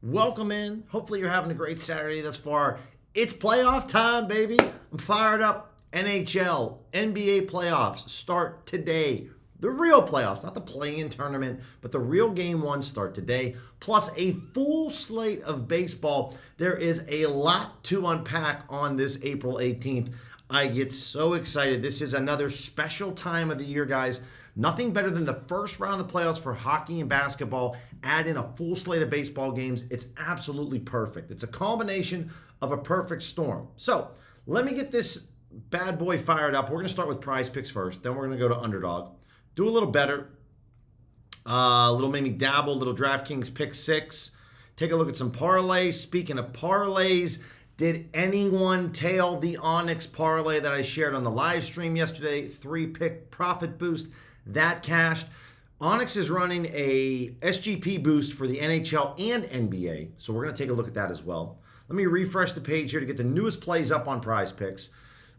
Welcome in. Hopefully you're having a great Saturday thus far. It's playoff time, baby. I'm fired up. NHL, NBA playoffs start today. The real playoffs, not the play-in tournament, but the real game one start today. Plus a full slate of baseball. There is a lot to unpack on this April 18th. I get so excited. This is another special time of the year, guys. Nothing better than the first round of the playoffs for hockey and basketball. Add in a full slate of baseball games. It's absolutely perfect. It's a combination of a perfect storm. So let me get this bad boy fired up. We're going to start with prize picks first. Then we're going to go to underdog. Do a little better. A little maybe dabble, little DraftKings pick six. Take a look at some parlays. Speaking of parlays, did anyone tail the Onyx parlay that I shared on the live stream yesterday? 3-pick profit boost. That cashed. Onyx is running a SGP boost for the NHL and NBA, so we're going to take a look at that as well. Let me refresh the page here to get the newest plays up on prize picks.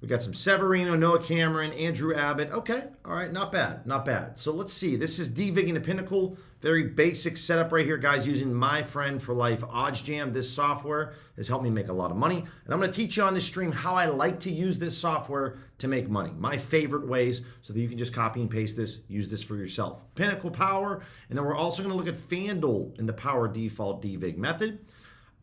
We got some Severino, Noah Cameron, Andrew Abbott. Okay, all right, not bad, not bad. So let's see. This is DVigging the Pinnacle. Very basic setup right here, guys, using my friend for life, OddsJam. This software has helped me make a lot of money. And I'm going to teach you on this stream how I like to use this software to make money. My favorite ways so that you can just copy and paste this, use this for yourself. Pinnacle Power. And then we're also going to look at FanDuel in the Power Default DVig method.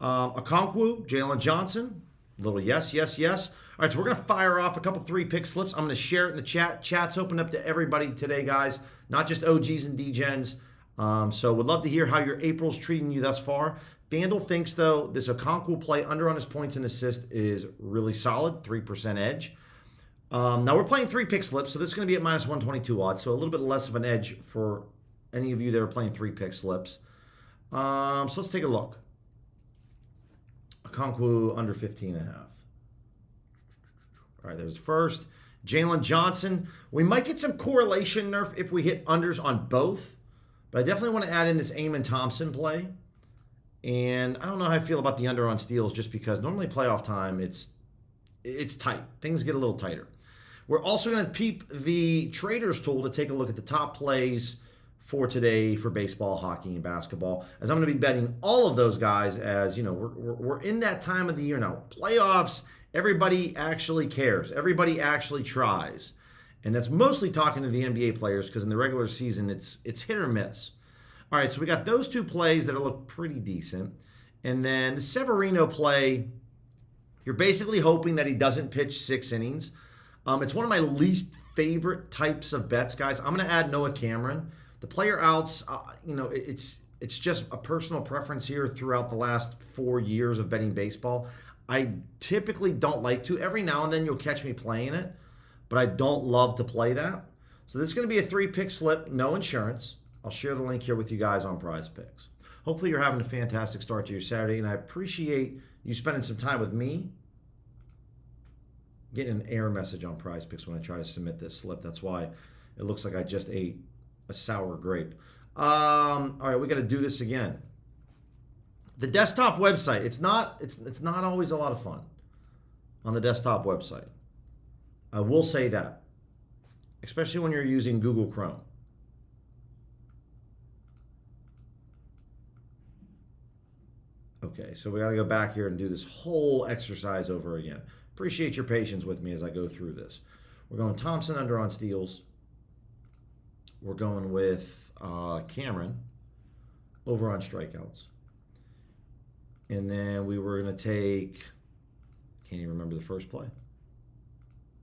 Okonkwo, Jalen Johnson. A little yes, yes, yes. All right, so we're going to fire off a couple 3-pick slips. I'm going to share it in the chat. Chat's open up to everybody today, guys, not just OGs and DGens. So would love to hear how your April's treating you thus far. FanDuel thinks, though, this Okonkwo play under on his points and assist is really solid, 3% edge. Now, we're playing 3-pick slips, so this is going to be at minus 122 odds, so a little bit less of an edge for any of you that are playing 3-pick slips. So let's take a look. Okonkwo under 15.5. All right, there's first. Jalen Johnson. We might get some correlation nerf if we hit unders on both. But I definitely want to add in this Eamon Thompson play. And I don't know how I feel about the under on steals just because normally playoff time, it's tight. Things get a little tighter. We're also going to peep the traders tool to take a look at the top plays for today for baseball, hockey, and basketball. As I'm going to be betting all of those guys as, you know, we're in that time of the year now. Playoffs, everybody actually cares. Everybody actually tries. And that's mostly talking to the NBA players because in the regular season, it's hit or miss. All right, so we got those two plays that look pretty decent. And then the Severino play, you're basically hoping that he doesn't pitch 6 innings. It's one of my least favorite types of bets, guys. I'm going to add Noah Cameron. The player outs, you know, it's just a personal preference here throughout the last 4 years of betting baseball. I typically don't like to. Every now and then you'll catch me playing it, but I don't love to play that. So this is going to be a 3-pick slip, no insurance. I'll share the link here with you guys on Prize Picks. Hopefully you're having a fantastic start to your Saturday, and I appreciate you spending some time with me. Getting an error message on Prize Picks when I try to submit this slip. That's why it looks like I just ate a sour grape. All right, we got to do this again. The desktop website, it's not always a lot of fun on the desktop website. I will say that, especially when you're using Google Chrome. Okay, so we got to go back here and do this whole exercise over again. Appreciate your patience with me as I go through this. We're going Thompson under on steals. We're going with Cameron over on strikeouts. And then we were going to take, can't even remember the first play.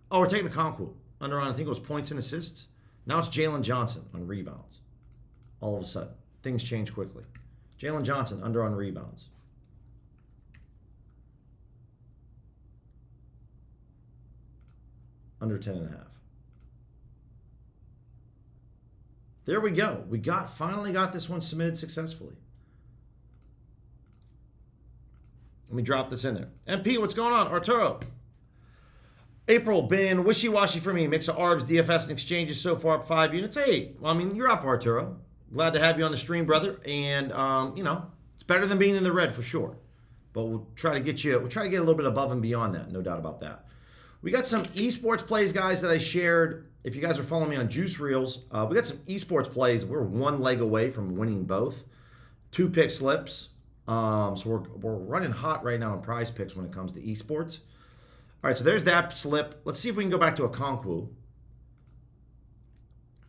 Oh, we're taking Okonkwo under on, I think it was points and assists. Now it's Jalen Johnson on rebounds. All of a sudden, things change quickly. Jalen Johnson under on rebounds. Under 10.5. There we go. We finally got this one submitted successfully. Let me drop this in there. MP, what's going on? Arturo. April, been wishy-washy for me. Mix of ARBs, DFS, and exchanges so far up 5 units. Hey, well, I mean, you're up, Arturo. Glad to have you on the stream, brother. And, you know, it's better than being in the red for sure. But we'll try to get a little bit above and beyond that. No doubt about that. We got some esports plays, guys, that I shared. If you guys are following me on Juice Reels, we got some esports plays. We're one leg away from winning both. 2-pick slips. So we're running hot right now in prize picks when it comes to esports. All right, so there's that slip. Let's see if we can go back to a Okonkwo.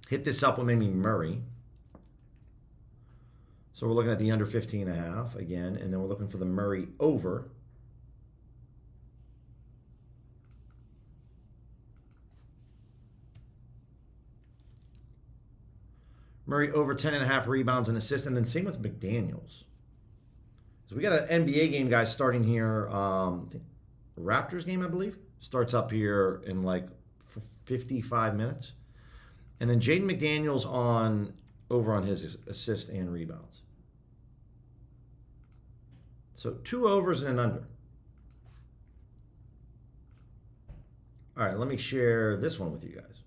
Hit this up with maybe Murray. So we're looking at the under 15.5 again, and then we're looking for the Murray over. Murray over 10.5 rebounds and assists, and then same with McDaniels. So we got an NBA game, guys, starting here. Raptors game, I believe, starts up here in like 55 minutes. And then Jaden McDaniels over on his assist and rebounds. So 2 overs and an under. All right, let me share this one with you guys.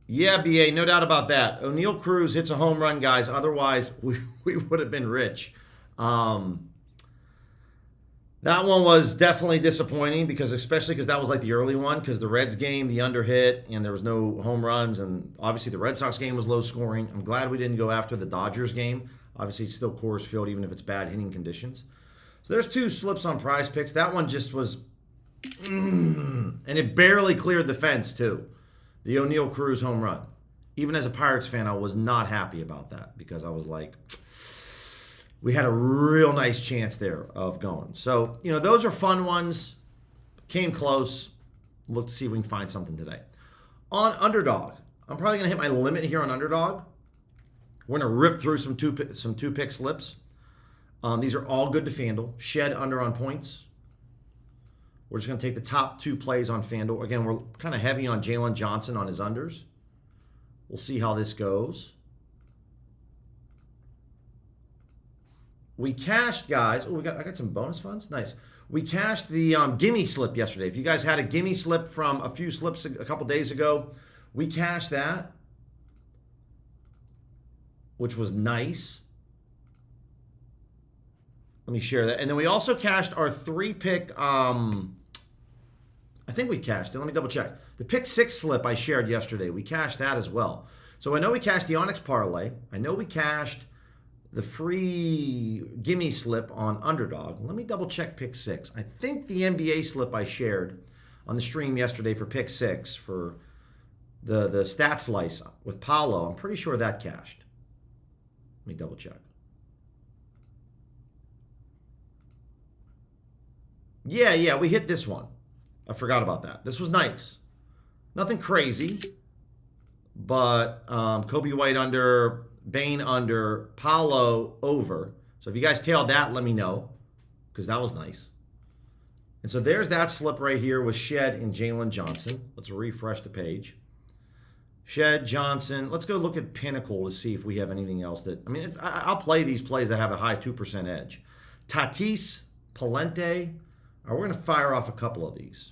Yeah, BA, no doubt about that. O'Neal Cruz hits a home run, guys. Otherwise, we would have been rich. That one was definitely disappointing especially because that was like the early one because the Reds game, the under hit, and there was no home runs. And obviously the Red Sox game was low scoring. I'm glad we didn't go after the Dodgers game. Obviously, it's still Coors Field, even if it's bad hitting conditions. So there's 2 slips on prize picks. That one just was, and it barely cleared the fence, too. The O'Neal Cruz home run. Even as a Pirates fan, I was not happy about that because I was like, we had a real nice chance there of going. So, those are fun ones. Came close. Look to see if we can find something today. On underdog, I'm probably going to hit my limit here on underdog. We're going to rip through some two-pick slips. These are all good to FanDuel. Shed under on points. We're just going to take the top 2 plays on FanDuel. Again, we're kind of heavy on Jalen Johnson on his unders. We'll see how this goes. We cashed, guys. Oh, I got some bonus funds. Nice. We cashed the gimme slip yesterday. If you guys had a gimme slip from a few slips a couple days ago, we cashed that, which was nice. Let me share that. And then we also cashed our 3-pick, I think we cashed it. Let me double check. The pick 6 slip I shared yesterday, we cashed that as well. So I know we cashed the Onyx parlay. I know we cashed the free gimme slip on underdog. Let me double check pick 6. I think the NBA slip I shared on the stream yesterday for pick 6 for the stat slice with Paolo, I'm pretty sure that cashed. Let me double check. Yeah, we hit this one. I forgot about that. This was nice. Nothing crazy, but Kobe White under, Bane under, Paolo over. So if you guys tailed that, let me know, because that was nice. And so there's that slip right here with Shed and Jalen Johnson. Let's refresh the page. Shed, Johnson. Let's go look at Pinnacle to see if we have anything else that... I'll play these plays that have a high 2% edge. Tatis, Palente. All right, we're going to fire off a couple of these.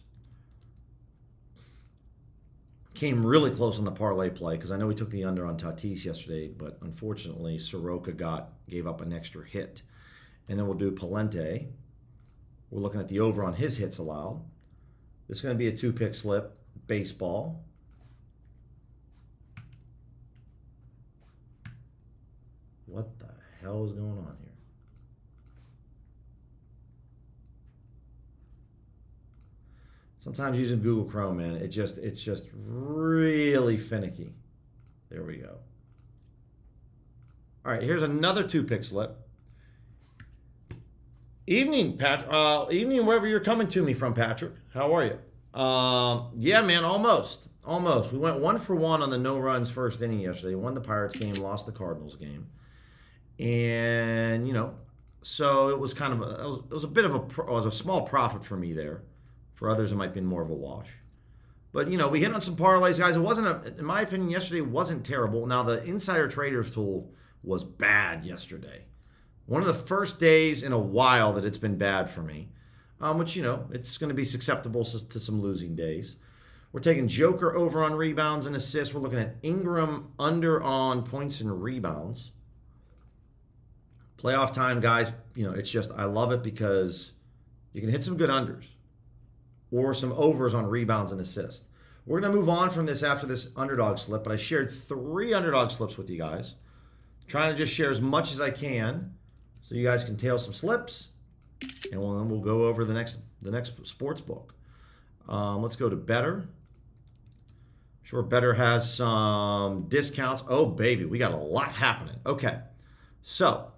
Came really close on the parlay play because I know we took the under on Tatis yesterday, but unfortunately Soroka gave up an extra hit. And then we'll do Palente. We're looking at the over on his hits allowed. This is going to be a 2-pick slip. Baseball. What the hell is going on here? Sometimes using Google Chrome, man, it's just really finicky. There we go. All right, here's another 2-pick slip. Evening, evening wherever you're coming to me from, Patrick. How are you? Yeah, man, almost. We went 1 for 1 on the no runs first inning yesterday. Won the Pirates game, lost the Cardinals game, and so it was kind of it was a bit of it was a small profit for me there. For others, it might have been more of a wash. But, we hit on some parlays, guys. It wasn't, in my opinion, yesterday wasn't terrible. Now, the Insider Traders tool was bad yesterday. One of the first days in a while that it's been bad for me, which, it's going to be susceptible to some losing days. We're taking Joker over on rebounds and assists. We're looking at Ingram under on points and rebounds. Playoff time, guys, it's just, I love it because you can hit some good unders or some overs on rebounds and assists. We're going to move on from this after this underdog slip, but I shared 3 underdog slips with you guys. Trying to just share as much as I can so you guys can tail some slips, and then we'll go over the next sports book. Let's go to Better. Sure, Better has some discounts. Oh, baby, we got a lot happening. Okay, so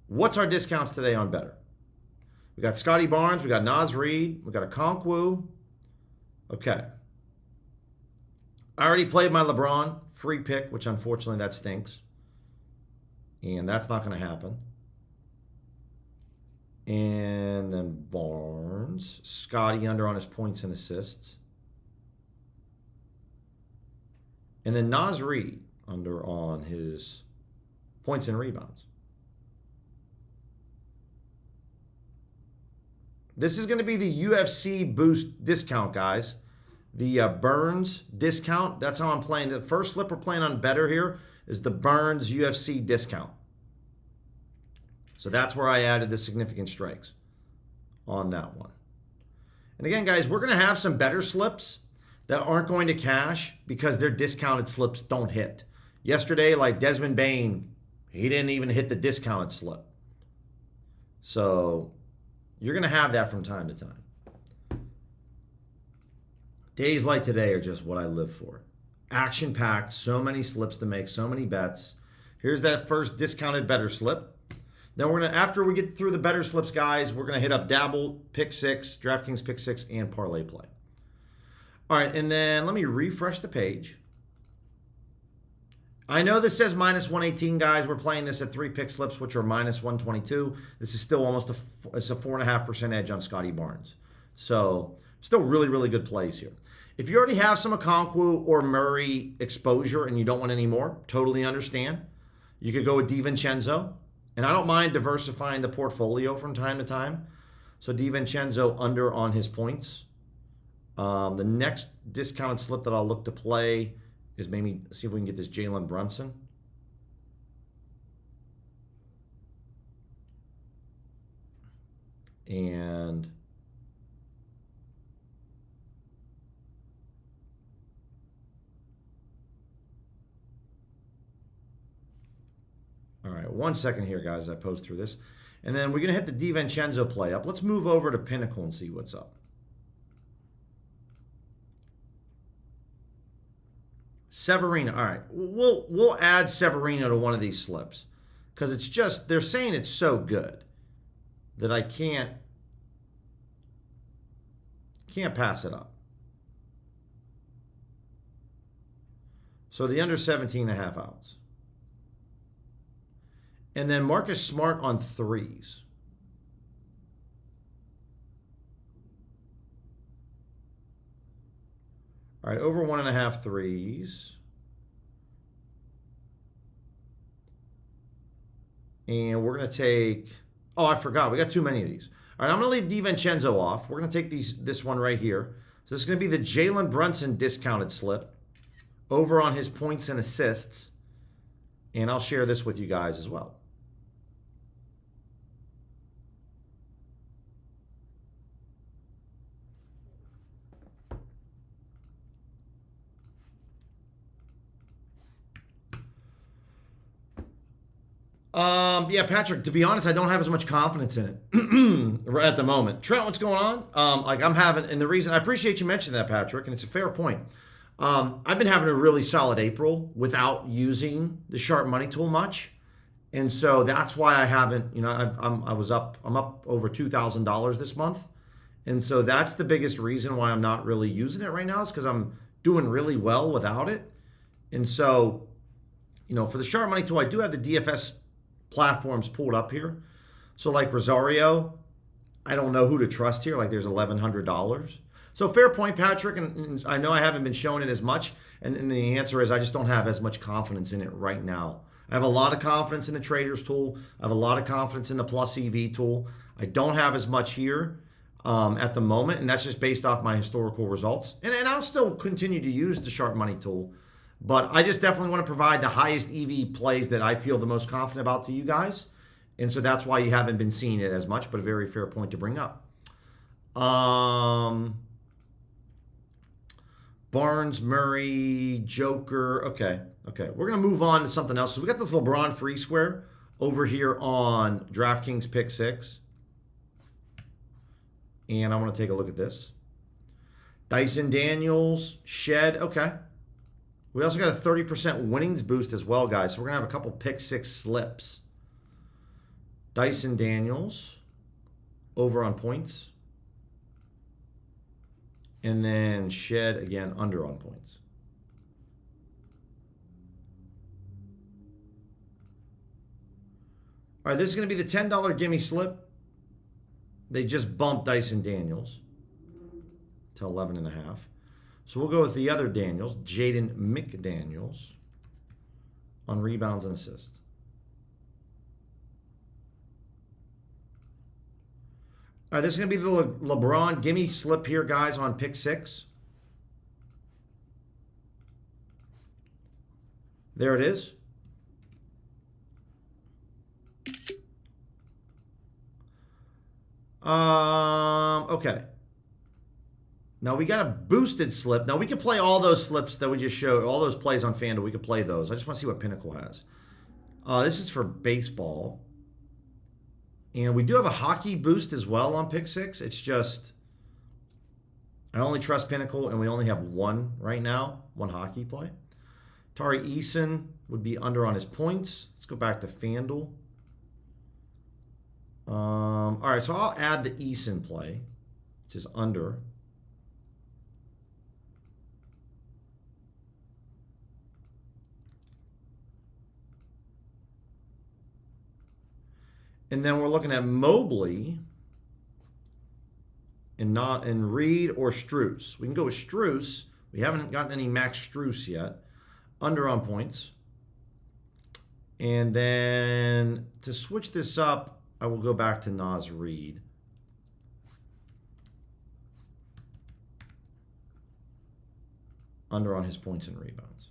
what's our discounts today on Better? We got Scotty Barnes, we got Naz Reid, we got a Okonkwo. Okay. I already played my LeBron free pick, which unfortunately that stinks. And that's not going to happen. And then Barnes, Scotty under on his points and assists. And then Naz Reid under on his points and rebounds. This is going to be the UFC boost discount, guys. The Burns discount. That's how I'm playing. The first slip we're playing on Better here is the Burns UFC discount. So that's where I added the significant strikes on that one. And again, guys, we're going to have some Better slips that aren't going to cash because their discounted slips don't hit. Yesterday, like Desmond Bain, he didn't even hit the discounted slip. So you're going to have that from time to time. Days like today are just what I live for. Action-packed, so many slips to make, so many bets. Here's that first discounted Better slip. Then we're going to, after we get through the Better slips, guys, we're going to hit up Dabble, Pick 6, DraftKings Pick 6, and Parlay Play. All right, and then let me refresh the page. I know this says minus 118, guys. We're playing this at 3 pick slips, which are minus 122. This is still almost it's a 4.5% edge on Scotty Barnes. So still really, really good plays here. If you already have some Okonkwo or Murray exposure and you don't want any more, totally understand. You could go with DiVincenzo. And I don't mind diversifying the portfolio from time to time. So DiVincenzo under on his points. The next discounted slip that I'll look to play is maybe see if we can get this Jalen Brunson. And all right, 1 second here, guys, as I post through this. And then we're going to hit the DiVincenzo play up. Let's move over to Pinnacle and see what's up. Severino. All right, we'll add Severino to one of these slips because it's just, they're saying it's so good that I can't pass it up. So the under 17.5 outs. And then Marcus Smart on 3s. All right, over 1.5 3s. And we're going to take, oh, I forgot. We got too many of these. All right, I'm going to leave DiVincenzo off. We're going to take this one right here. So this is going to be the Jalen Brunson discounted slip over on his points and assists. And I'll share this with you guys as well. Yeah, Patrick, to be honest, I don't have as much confidence in it at the moment. Trent, what's going on? Like I'm having, and the reason, I appreciate you mentioning that, Patrick, and it's a fair point. I've been having a really solid April without using the sharp money tool much. And so that's why I haven't, you know, I'm up over $2,000 this month. And so that's the biggest reason why I'm not really using it right now is because I'm doing really well without it. And so, you know, for the sharp money tool, I do have the DFS platforms pulled up here. So like Rosario, I don't know who to trust here. Like there's $1,100. So fair point, Patrick. And I know I haven't been showing it as much. And the answer is I just don't have as much confidence in it right now. I have a lot of confidence in the traders tool. I have a lot of confidence in the plus EV tool. I don't have as much here at the moment. And that's just based off my historical results. And I'll still continue to use the sharp money tool. But I just definitely want to provide the highest EV plays that I feel the most confident about to you guys. And so that's why you haven't been seeing it as much, but a very fair point to bring up. Barnes, Murray, Joker. Okay. We're going to move on to something else. So we got this LeBron free square over here on DraftKings Pick 6. And I want to take a look at this. Dyson Daniels, Shed. Okay. We also got a 30% winnings boost as well, guys. So we're going to have a couple Pick 6 slips. Dyson Daniels over on points. And then Shed again under on points. All right, this is going to be the $10 gimme slip. They just bumped Dyson Daniels to 11.5. So we'll go with the other Daniels, Jaden McDaniels, on rebounds and assists. All right, this is going to be the LeBron gimme slip here, guys, on Pick 6. There it is. Okay. Now we got a boosted slip. Now we can play all those slips that we just showed, all those plays on FanDuel. We could play those. I just want to see what Pinnacle has. This is for baseball. And we do have a hockey boost as well on Pick 6. It's just, I only trust Pinnacle, and we only have one right now, one hockey play. Tari Eason would be under on his points. Let's go back to FanDuel. All right, so I'll add the Eason play, which is under. And then we're looking at Mobley and Reed or Strus. We can go with Strus. We haven't gotten any Max Strus yet. Under on points. And then to switch this up, I will go back to Naz Reed. Under on his points and rebounds.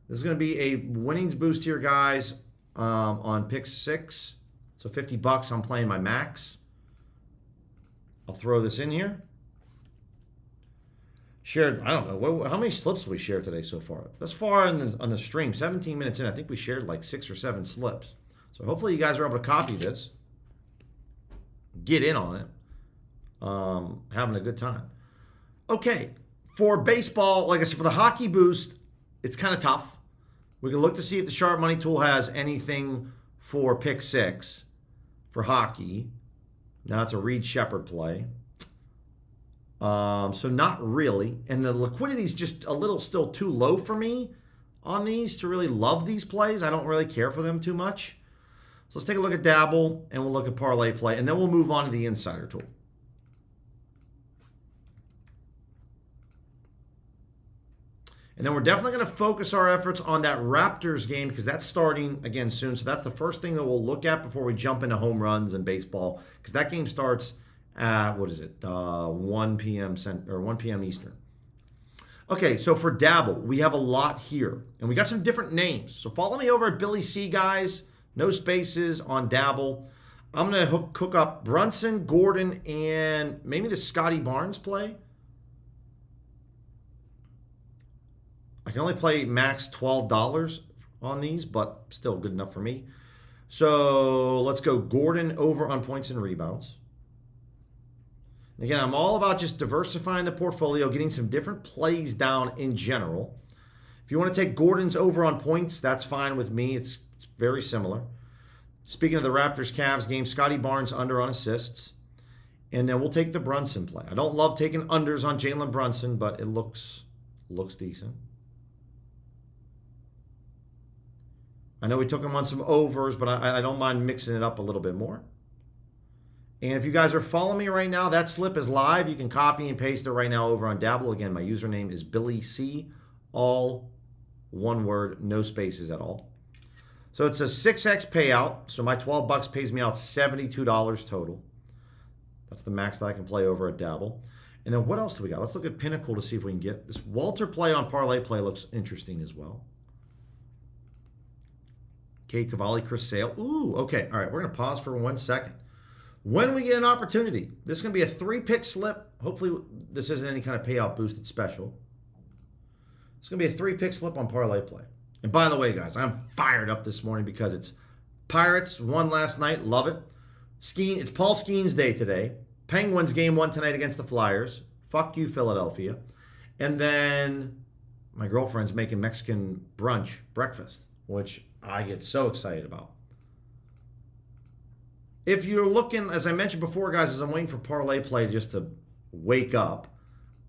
This is going to be a winnings boost here, guys, on Pick 6. So $50, I'm playing my max. I'll throw this in here. Shared, I don't know, how many slips have we shared today so far? Thus far on the stream, 17 minutes in, I think we shared like 6 or 7 slips. So hopefully you guys are able to copy this. Get in on it. Having a good time. Okay, for baseball, like I said, for the hockey boost, it's kind of tough. We can look to see if the Sharp Money Tool has anything for Pick 6 for hockey. Now it's a Reed Shepherd play. So not really. And the liquidity is just a little still too low for me on these to really love these plays. I don't really care for them too much. So let's take a look at Dabble, and we'll look at Parlay Play, and then we'll move on to the Insider Tool. And then we're definitely going to focus our efforts on that Raptors game because that's starting again soon. So that's the first thing that we'll look at before we jump into home runs and baseball because that game starts at, 1 p.m. or 1 p.m. Eastern. Okay, so for Dabble, we have a lot here. And we got some different names. So follow me over at Billy C, guys. No spaces on Dabble. I'm going to hook up Brunson, Gordon, and maybe the Scotty Barnes play. I can only play max $12 on these, but still good enough for me. So let's go Gordon over on points and rebounds. Again, I'm all about just diversifying the portfolio, getting some different plays down in general. If you want to take Gordon's over on points, that's fine with me. It's very similar. Speaking of the Raptors-Cavs game, Scotty Barnes under on assists. And then we'll take the Brunson play. I don't love taking unders on Jalen Brunson, but it looks decent. I know we took him on some overs, but I don't mind mixing it up a little bit more. And if you guys are following me right now, that slip is live. You can copy and paste it right now over on Dabble. Again, my username is Billy C. All one word, no spaces at all. So it's a 6x payout. So my $12 pays me out $72 total. That's the max that I can play over at Dabble. And then what else do we got? Let's look at Pinnacle to see if we can get this. Walter play on Parlay Play looks interesting as well. Cade Cavalli, Chris Sale. Ooh, okay. All right, we're going to pause for 1 second. When we get an opportunity, this is going to be a 3-pick slip. Hopefully, this isn't any kind of payout boosted special. It's going to be a 3-pick slip on parlay play. And by the way, guys, I'm fired up this morning because it's Pirates won last night. Love it. It's Paul Skeens Day today. Penguins game 1 tonight against the Flyers. Fuck you, Philadelphia. And then my girlfriend's making Mexican breakfast, which I get so excited about. If you're looking, as I mentioned before, guys, as I'm waiting for parlay play just to wake up,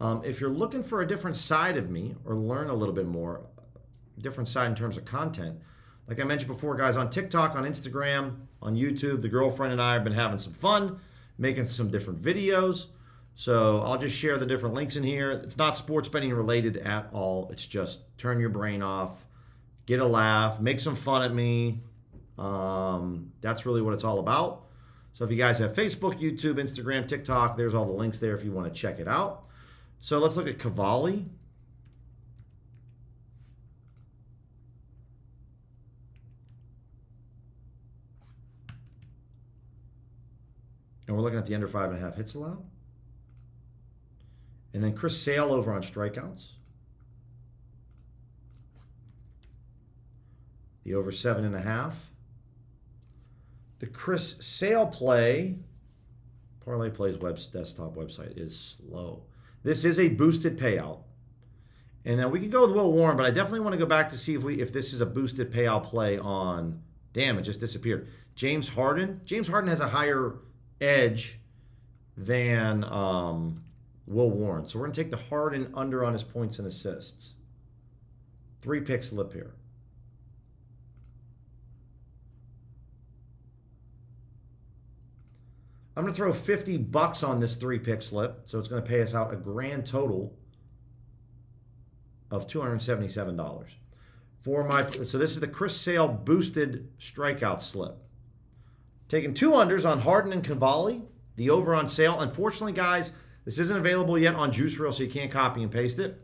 if you're looking for a different side of me or learn a little bit more, different side in terms of content, like I mentioned before, guys, on TikTok, on Instagram, on YouTube, the girlfriend and I have been having some fun, making some different videos. So I'll just share the different links in here. It's not sports betting related at all. It's just turn your brain off, get a laugh, make some fun at me. That's really what it's all about. So if you guys have Facebook, YouTube, Instagram, TikTok, there's all the links there if you want to check it out. So let's look at Cavalli. And we're looking at the under 5.5 hits allowed. And then Chris Sale over on strikeouts. The over 7.5. The Chris Sale play, Parlay Play's desktop website is slow. This is a boosted payout. And then we can go with Will Warren, but I definitely want to go back to see if this is a boosted payout play on, damn, it just disappeared. James Harden. James Harden has a higher edge than Will Warren. So we're going to take the Harden under on his points and assists. 3-pick slip here. I'm going to throw $50 on this 3-pick slip, so it's going to pay us out a grand total of $277. So this is the Chris Sale boosted strikeout slip. Taking 2 unders on Harden and Cavalli, the over on Sale. Unfortunately, guys, this isn't available yet on Juice Reel, so you can't copy and paste it.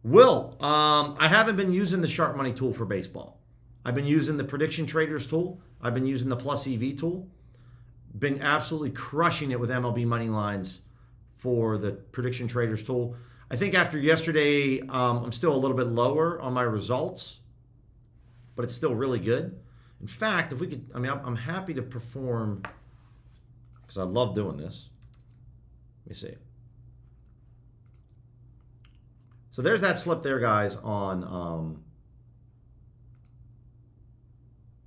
I haven't been using the Sharp Money tool for baseball. I've been using the Prediction Traders tool. I've been using the Plus EV tool. Been absolutely crushing it with MLB money lines for the Prediction Traders tool. I think after yesterday, I'm still a little bit lower on my results, but it's still really good. In fact, if we could, I'm happy to perform because I love doing this. Let me see. So there's that slip there, guys, on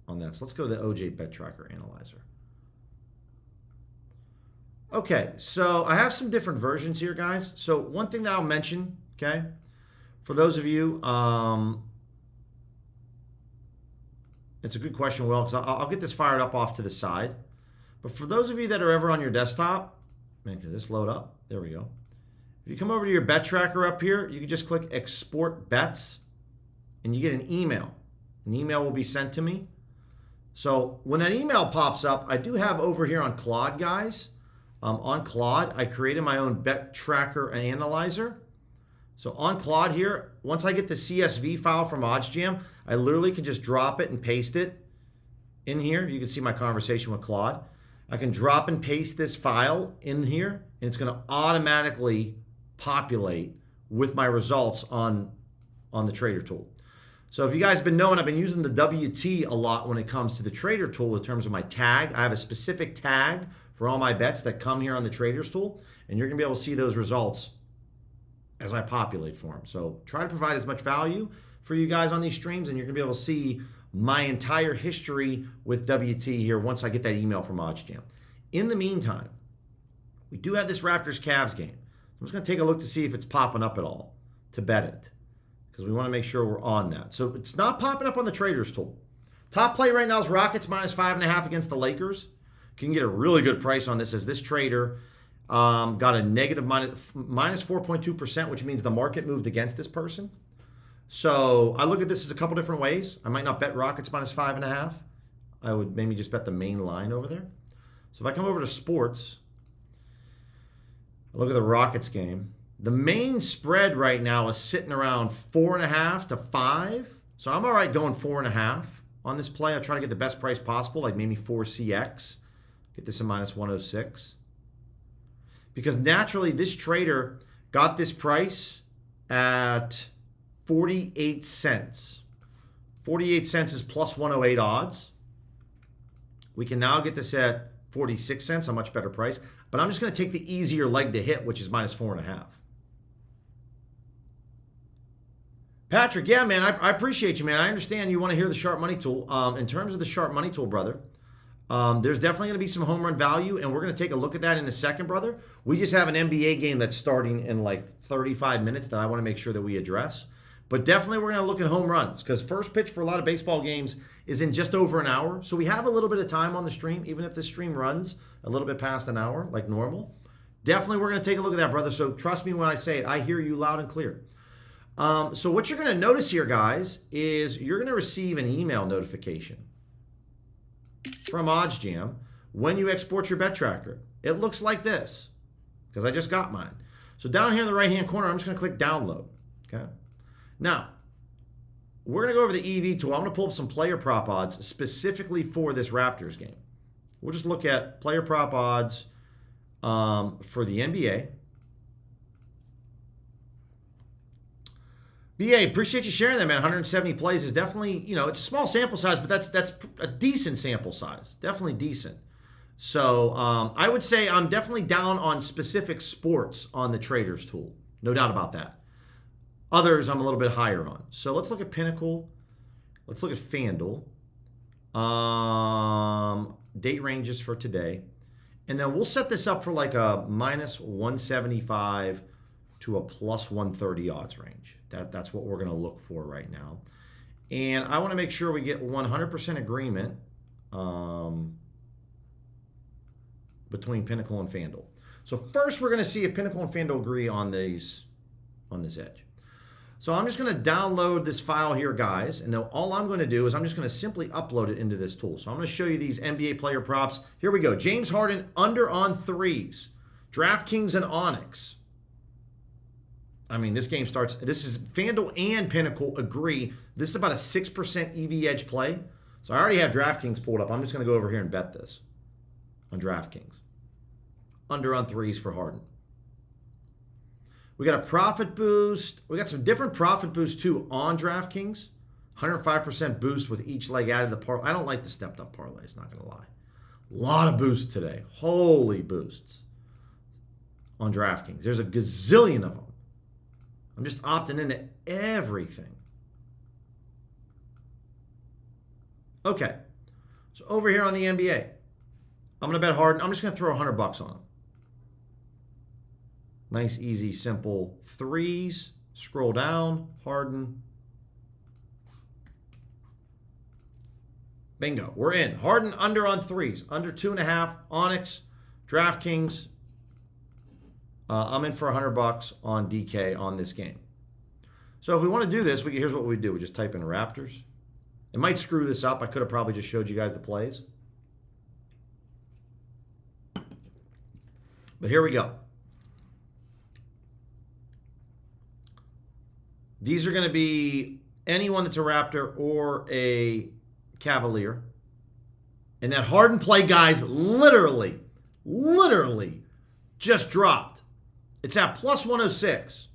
that. So let's go to the OJ Bet Tracker Analyzer. Okay, so I have some different versions here, guys. So one thing that I'll mention, okay, for those of you, it's a good question, Will, because I'll get this fired up off to the side. But for those of you that are ever on your desktop, man, can this load up? There we go. If you come over to your bet tracker up here, you can just click Export Bets, and you get an email. An email will be sent to me. So when that email pops up, I do have over here on Claude, guys. On Claude, I created my own bet tracker and analyzer. So on Claude here, once I get the CSV file from OddsJam, I literally can just drop it and paste it in here. You can see my conversation with Claude. I can drop and paste this file in here, and it's going to automatically populate with my results on the Trader tool. So if you guys have been knowing, I've been using the WT a lot when it comes to the Trader tool in terms of my tag. I have a specific tag for all my bets that come here on the Traders tool, and you're going to be able to see those results as I populate for them. So try to provide as much value for you guys on these streams, and you're going to be able to see my entire history with WT here once I get that email from OddsJam. In the meantime, we do have this Raptors-Cavs game. I'm just going to take a look to see if it's popping up at all to bet it, because we want to make sure we're on that. So it's not popping up on the Traders tool. Top play right now is Rockets minus 5.5 against the Lakers. You can get a really good price on this as this trader got a negative minus 4.2%, which means the market moved against this person. So I look at this as a couple different ways. I might not bet Rockets minus 5.5. I would maybe just bet the main line over there. So if I come over to sports, I look at the Rockets game. The main spread right now is sitting around 4.5 to 5. So I'm all right going 4.5 on this play. I try to get the best price possible, like maybe 4CX. Get this in minus 106. Because naturally, this trader got this price at 48 cents. 48 cents is plus 108 odds. We can now get this at 46 cents, a much better price. But I'm just going to take the easier leg to hit, which is minus 4.5. Patrick, yeah, man, I appreciate you, man. I understand you want to hear the sharp money tool. In terms of the sharp money tool, brother, there's definitely going to be some home run value, and we're going to take a look at that in a second, brother. We just have an NBA game that's starting in like 35 minutes that I want to make sure that we address. But definitely we're going to look at home runs because first pitch for a lot of baseball games is in just over an hour. So we have a little bit of time on the stream, even if the stream runs a little bit past an hour like normal. Definitely we're going to take a look at that, brother. So trust me when I say it. I hear you loud and clear. So what you're going to notice here, guys, is you're going to receive an email notification from OddsJam when you export your bet tracker. It looks like this because I just got mine. So down here in the right-hand corner, I'm just going to click download. Okay. Now, we're going to go over the EV tool. I'm going to pull up some player prop odds specifically for this Raptors game. We'll just look at player prop odds for the NBA. BA, appreciate you sharing that, man. 170 plays is definitely, it's a small sample size, but that's a decent sample size. Definitely decent. So I would say I'm definitely down on specific sports on the traders tool. No doubt about that. Others I'm a little bit higher on. So let's look at Pinnacle. Let's look at FanDuel. Date ranges for today. And then we'll set this up for like a minus 175 to a plus 130 odds range. That's what we're going to look for right now. And I want to make sure we get 100% agreement between Pinnacle and FanDuel. So first we're going to see if Pinnacle and FanDuel agree on this edge. So I'm just going to download this file here, guys. And then all I'm going to do is I'm just going to simply upload it into this tool. So I'm going to show you these NBA player props. Here we go. James Harden under on threes. DraftKings and Onyx. I mean, this game starts. This is FanDuel and Pinnacle agree. This is about a 6% EV edge play. So I already have DraftKings pulled up. I'm just going to go over here and bet this on DraftKings. Under on threes for Harden. We got a profit boost. We got some different profit boosts too on DraftKings. 105% boost with each leg added to the parlay. I don't like the stepped up parlays, not going to lie. A lot of boosts today. Holy boosts on DraftKings. There's a gazillion of them. I'm just opting into everything. Okay. So over here on the NBA, I'm going to bet Harden. I'm just going to throw $100 on him. Nice, easy, simple threes. Scroll down. Harden. Bingo. We're in. Harden under on threes. Under 2.5. Onyx. DraftKings. I'm in for $100 on DK on this game. So if we want to do this, here's what we do. We just type in Raptors. It might screw this up. I could have probably just showed you guys the plays. But here we go. These are going to be anyone that's a Raptor or a Cavalier. And that Harden play, guys, literally just dropped. It's at plus 106.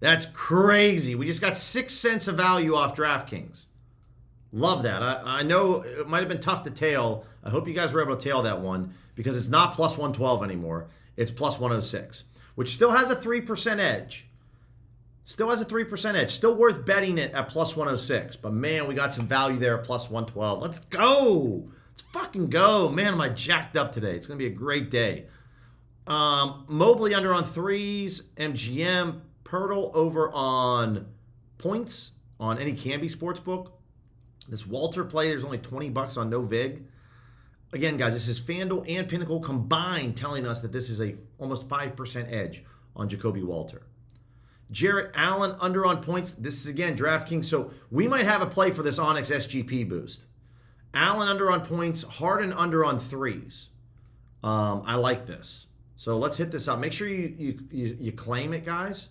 That's crazy. We just got 6 cents of value off DraftKings. Love that. I know it might have been tough to tail. I hope you guys were able to tail that one because it's not plus 112 anymore. It's plus 106, which still has a 3% edge. Still has a 3% edge. Still worth betting it at plus 106. But, man, we got some value there at plus 112. Let's go. Let's fucking go. Man, am I jacked up today. It's going to be a great day. Mobley under on threes. MGM. Pirtle over on points on any Canby Sportsbook. This Walter play, there's only $20 on no vig. Again, guys, this is FanDuel and Pinnacle combined telling us that this is a almost 5% edge on Jacoby Walter. Jarrett Allen under on points. This is, again, DraftKings. So we might have a play for this Onyx SGP boost. Allen under on points. Harden under on threes. I like this. So let's hit this up. Make sure you claim it, guys.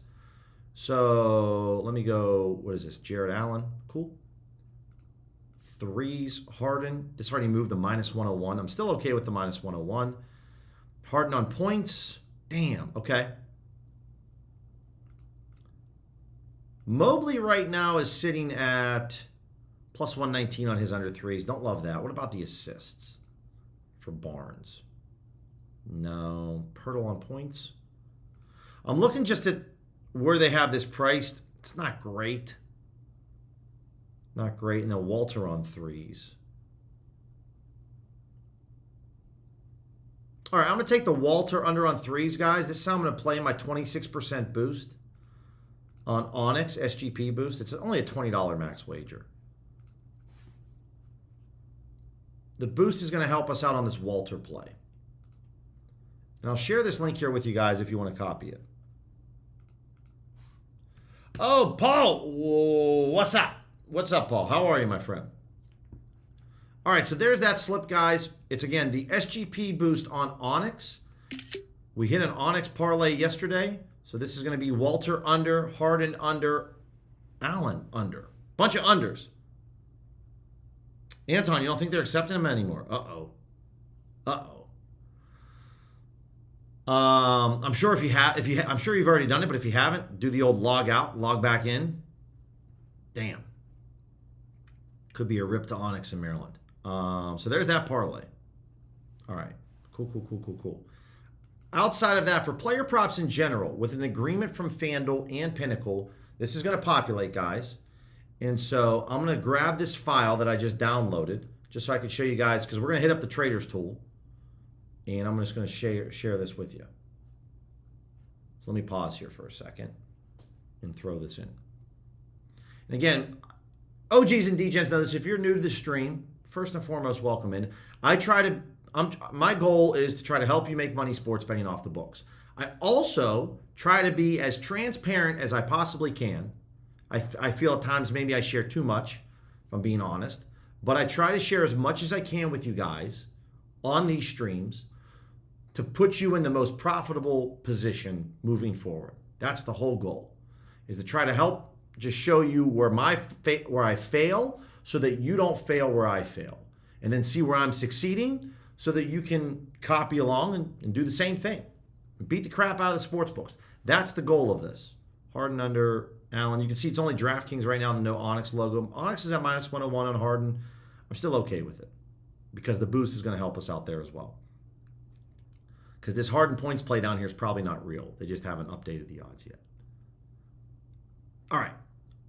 So let me go. What is this? Jarrett Allen. Cool. threes, Harden. This already moved to -101. I'm still okay with the -101. Harden on points. Damn, okay. Mobley right now is sitting at +119 on his under threes. Don't love that. What about the assists for Barnes? No. Pirtle on points. I'm looking just at where they have this priced. It's not great. Not great. And then Walter on threes. All right, I'm going to take the Walter under on threes, guys. This is how I'm going to play my 26% boost on Onyx, SGP boost. It's only a $20 max wager. The boost is going to help us out on this Walter play. And I'll share this link here with you guys if you want to copy it. Oh, Paul. Whoa, what's up? What's up, Paul? How are you, my friend? All right, so there's that slip, guys. It's, again, the SGP boost on Onyx. We hit an Onyx parlay yesterday. So this is going to be Walter under, Harden under, Allen under. Bunch of unders. Anton, you don't think they're accepting him anymore? Uh-oh. Uh-oh. I'm sure I'm sure you've already done it, but if you haven't, do the old log out, log back in. Damn. Could be a rip to Onyx in Maryland. So there's that parlay. All right. Cool. Outside of that, for player props in general, with an agreement from FanDuel and Pinnacle, this is going to populate, guys. And so I'm going to grab this file that I just downloaded, just so I can show you guys, because we're going to hit up the Traders tool. And I'm just going to share this with you. So let me pause here for a second and throw this in. And again, OGs and DGens know this. If you're new to the stream, first and foremost, welcome in. My goal is to try to help you make money sports betting off the books. I also try to be as transparent as I possibly can. I feel at times maybe I share too much, if I'm being honest. But I try to share as much as I can with you guys on these streams to put you in the most profitable position moving forward. That's the whole goal, is to try to help just show you where I fail so that you don't fail where I fail. And then see where I'm succeeding so that you can copy along and do the same thing. Beat the crap out of the sports books. That's the goal of this. Harden under Allen. You can see it's only DraftKings right now, the no Onyx logo. Onyx is at -101 on Harden. I'm still okay with it because the boost is going to help us out there as well. Because this Harden points play down here is probably not real. They just haven't updated the odds yet. All right,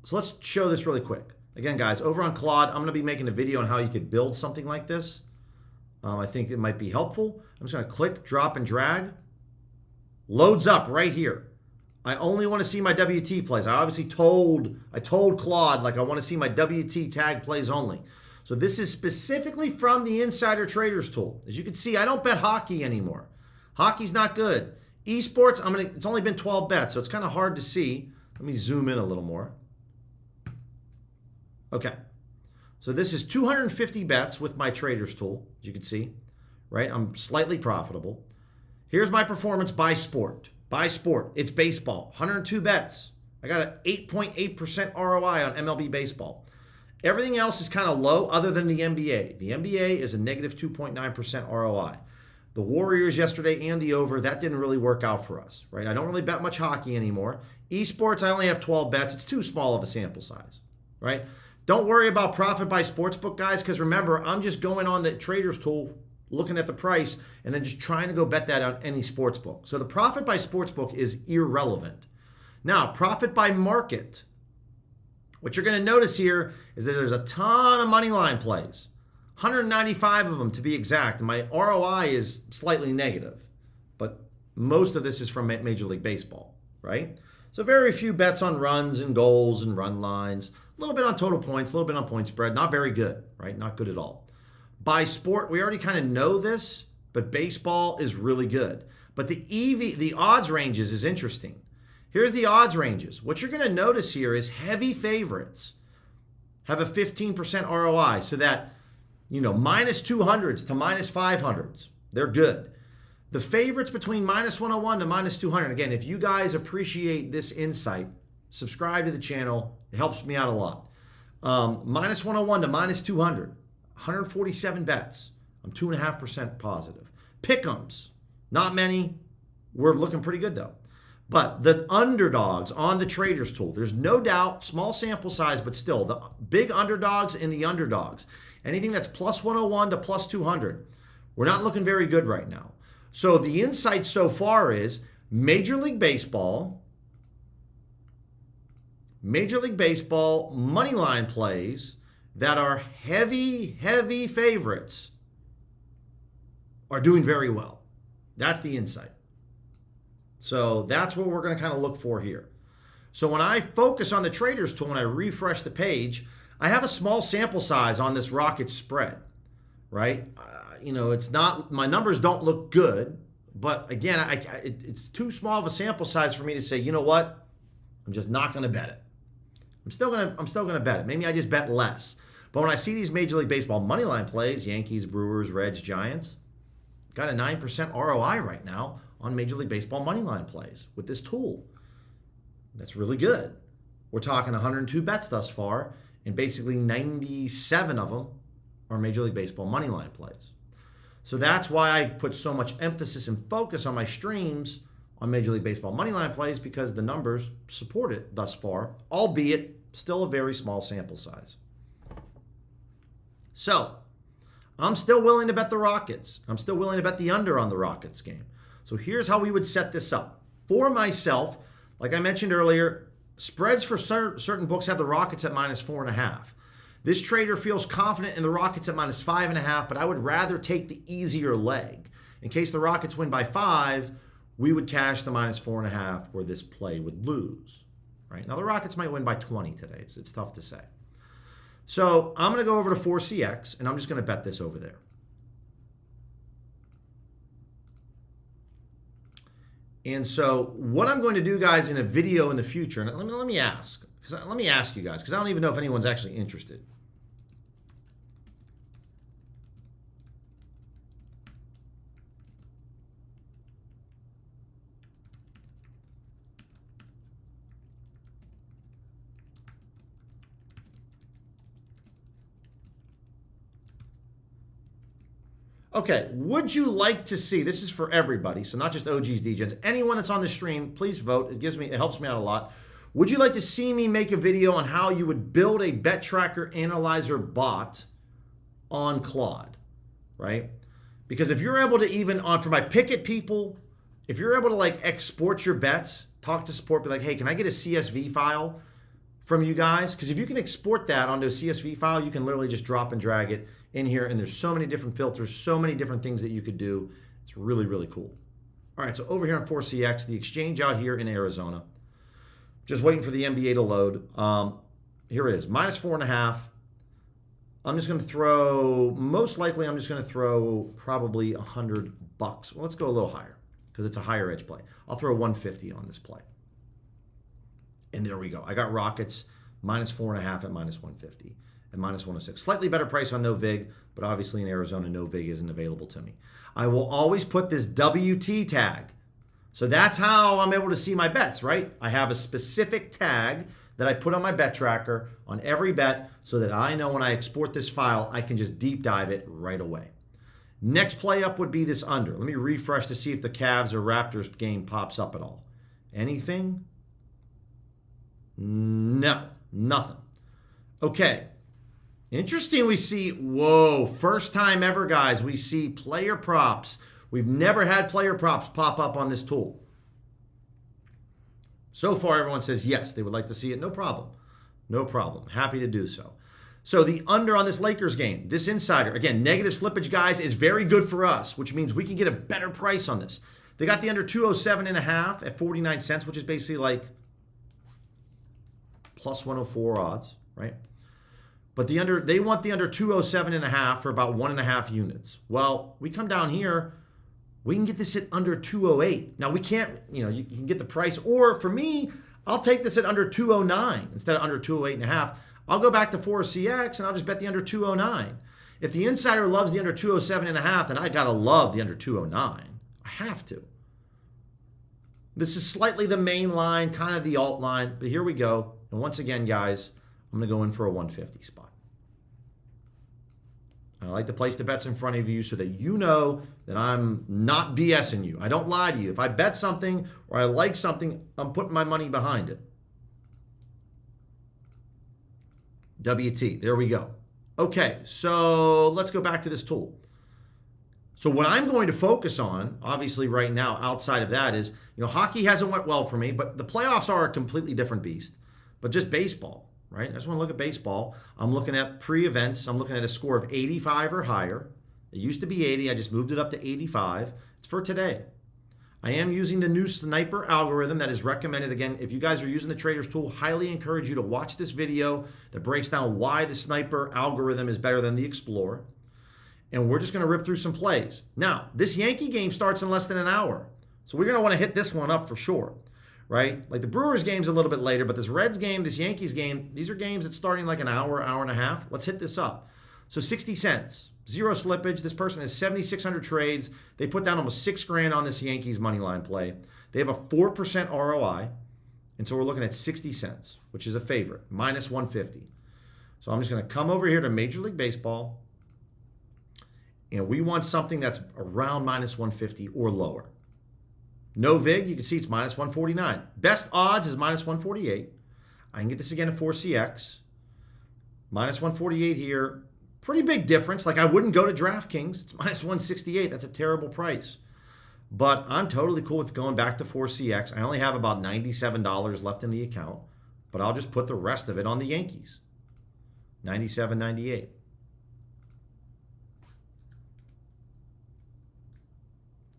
so let's show this really quick. Again, guys, over on Claude, I'm going to be making a video on how you could build something like this. I think it might be helpful. I'm just going to click, drop, and drag. Loads up right here. I only want to see my WT plays. I told Claude, like, I want to see my WT tag plays only. So this is specifically from the Insider Traders tool. As you can see, I don't bet hockey anymore. Hockey's not good. Esports, it's only been 12 bets, so it's kind of hard to see. Let me zoom in a little more. Okay. So this is 250 bets with my Traders tool, as you can see, right? I'm slightly profitable. Here's my performance by sport. By sport, it's baseball, 102 bets. I got an 8.8% ROI on MLB baseball. Everything else is kind of low other than the NBA. The NBA is a negative 2.9% ROI. The Warriors yesterday and the over, that didn't really work out for us, right? I don't really bet much hockey anymore. Esports, I only have 12 bets. It's too small of a sample size, right? Don't worry about profit by sportsbook, guys, because remember, I'm just going on the Traders tool, looking at the price, and then just trying to go bet that on any sportsbook. So the profit by sportsbook is irrelevant. Now, profit by market. What you're going to notice here is that there's a ton of money line plays. 195 of them to be exact. And my ROI is slightly negative. But most of this is from Major League Baseball, right? So very few bets on runs and goals and run lines. A little bit on total points, a little bit on point spread. Not very good, right? Not good at all. By sport, we already kind of know this, but baseball is really good. But the odds ranges is interesting. Here's the odds ranges. What you're going to notice here is heavy favorites have a 15% ROI, so that, minus 200s to minus 500s, they're good. The favorites between minus 101 to minus 200, again, if you guys appreciate this insight, subscribe to the channel. It helps me out a lot. Minus 101 to minus 200. 147 bets. I'm 2.5% positive. Pick'ems. Not many. We're looking pretty good though. But the underdogs on the traders tool, there's no doubt, small sample size, but still, the big underdogs and the underdogs. Anything that's plus 101 to plus 200, we're not looking very good right now. So the insight so far is Major League Baseball money line plays that are heavy favorites are doing very well. That's the insight. So that's what we're going to kind of look for here. So when I focus on the traders tool and I refresh the page, I have a small sample size on this Rockets spread, right? It's not, my numbers don't look good, but again, it's too small of a sample size for me to say, you know what? I'm just not going to bet it. I'm still going to bet it. Maybe I just bet less. But when I see these Major League Baseball money line plays, Yankees, Brewers, Reds, Giants, got a 9% ROI right now on Major League Baseball money line plays with this tool. That's really good. We're talking 102 bets thus far, and basically 97 of them are Major League Baseball money line plays. So that's why I put so much emphasis and focus on my streams on Major League Baseball money line plays, because the numbers support it thus far, albeit still a very small sample size. So I'm still willing to bet the Rockets. I'm still willing to bet the under on the Rockets game. So here's how we would set this up. For myself, like I mentioned earlier, spreads for certain books have the Rockets at minus 4.5. This trader feels confident in the Rockets at minus 5.5, but I would rather take the easier leg. In case the Rockets win by 5, we would cash the minus 4.5 where this play would lose. Right? Now the Rockets might win by 20 today. It's tough to say. So I'm going to go over to 4CX, and I'm just going to bet this over there. And so what I'm going to do, guys, in a video in the future, and let me ask you guys, because I don't even know if anyone's actually interested. Okay, would you like to see, this is for everybody, so not just OGs, DJs, anyone that's on the stream, please vote. It helps me out a lot. Would you like to see me make a video on how you would build a bet tracker analyzer bot on Claude, right? Because if you're able to for my Pickett people, if you're able to like export your bets, talk to support, be like, hey, can I get a CSV file from you guys? Because if you can export that onto a CSV file, you can literally just drop and drag it in here, and there's so many different filters, so many different things that you could do. It's really, really cool. All right, so over here on 4CX, the exchange out here in Arizona, just waiting for the NBA to load. Here it is, minus 4.5. I'm just going to throw, most likely I'm just going to throw probably $100. Well, let's go a little higher because it's a higher edge play. I'll throw 150 on this play. And there we go. I got Rockets minus 4.5 at minus 150. And minus 106. Slightly better price on no VIG, but obviously in Arizona, no VIG isn't available to me. I will always put this WT tag. So that's how I'm able to see my bets, right? I have a specific tag that I put on my bet tracker on every bet so that I know when I export this file, I can just deep dive it right away. Next play up would be this under. Let me refresh to see if the Cavs or Raptors game pops up at all. Anything? No, nothing. Okay. Interesting, we see, whoa, first time ever, guys, we see player props. We've never had player props pop up on this tool. So far, everyone says yes, they would like to see it. No problem. No problem. Happy to do so. So the under on this Lakers game, this insider, again, negative slippage, guys, is very good for us, which means we can get a better price on this. They got the under 207.5 at 49 cents, which is basically like plus 104 odds, right? But they want the under 207.5 for about 1.5 units. Well, we come down here, we can get this at under 208. Now we can't, you can get the price, or for me, I'll take this at under 209 instead of under 208.5. I'll go back to 4CX and I'll just bet the under 209. If the insider loves the under 207.5, then I gotta love the under 209. I have to. This is slightly the main line, kind of the alt line, but here we go. And once again, guys, I'm going to go in for a 150 spot. I like to place the bets in front of you so that you know that I'm not BSing you. I don't lie to you. If I bet something or I like something, I'm putting my money behind it. WT, there we go. Okay, so let's go back to this tool. So what I'm going to focus on, obviously right now, outside of that is, hockey hasn't went well for me, but the playoffs are a completely different beast. But just baseball, right? I just want to look at baseball. I'm looking at pre-events. I'm looking at a score of 85 or higher. It used to be 80. I just moved it up to 85. It's for today. I am using the new sniper algorithm that is recommended. Again, if you guys are using the Traders tool, highly encourage you to watch this video that breaks down why the sniper algorithm is better than the Explorer. And we're just going to rip through some plays. Now, this Yankee game starts in less than an hour. So we're going to want to hit this one up for sure, right? Like the Brewers game's a little bit later, but this Reds game, this Yankees game, these are games that's starting like an hour, hour and a half. Let's hit this up. So 60 cents, zero slippage. This person has 7,600 trades. They put down almost $6,000 on this Yankees money line play. They have a 4% ROI. And so we're looking at 60 cents, which is a favorite, minus 150. So I'm just going to come over here to Major League Baseball. And we want something that's around minus 150 or lower. No VIG, you can see it's minus 149. Best odds is minus 148. I can get this again at 4CX. Minus 148 here. Pretty big difference. Like I wouldn't go to DraftKings. It's minus 168. That's a terrible price. But I'm totally cool with going back to 4CX. I only have about $97 left in the account. But I'll just put the rest of it on the Yankees. 97.98.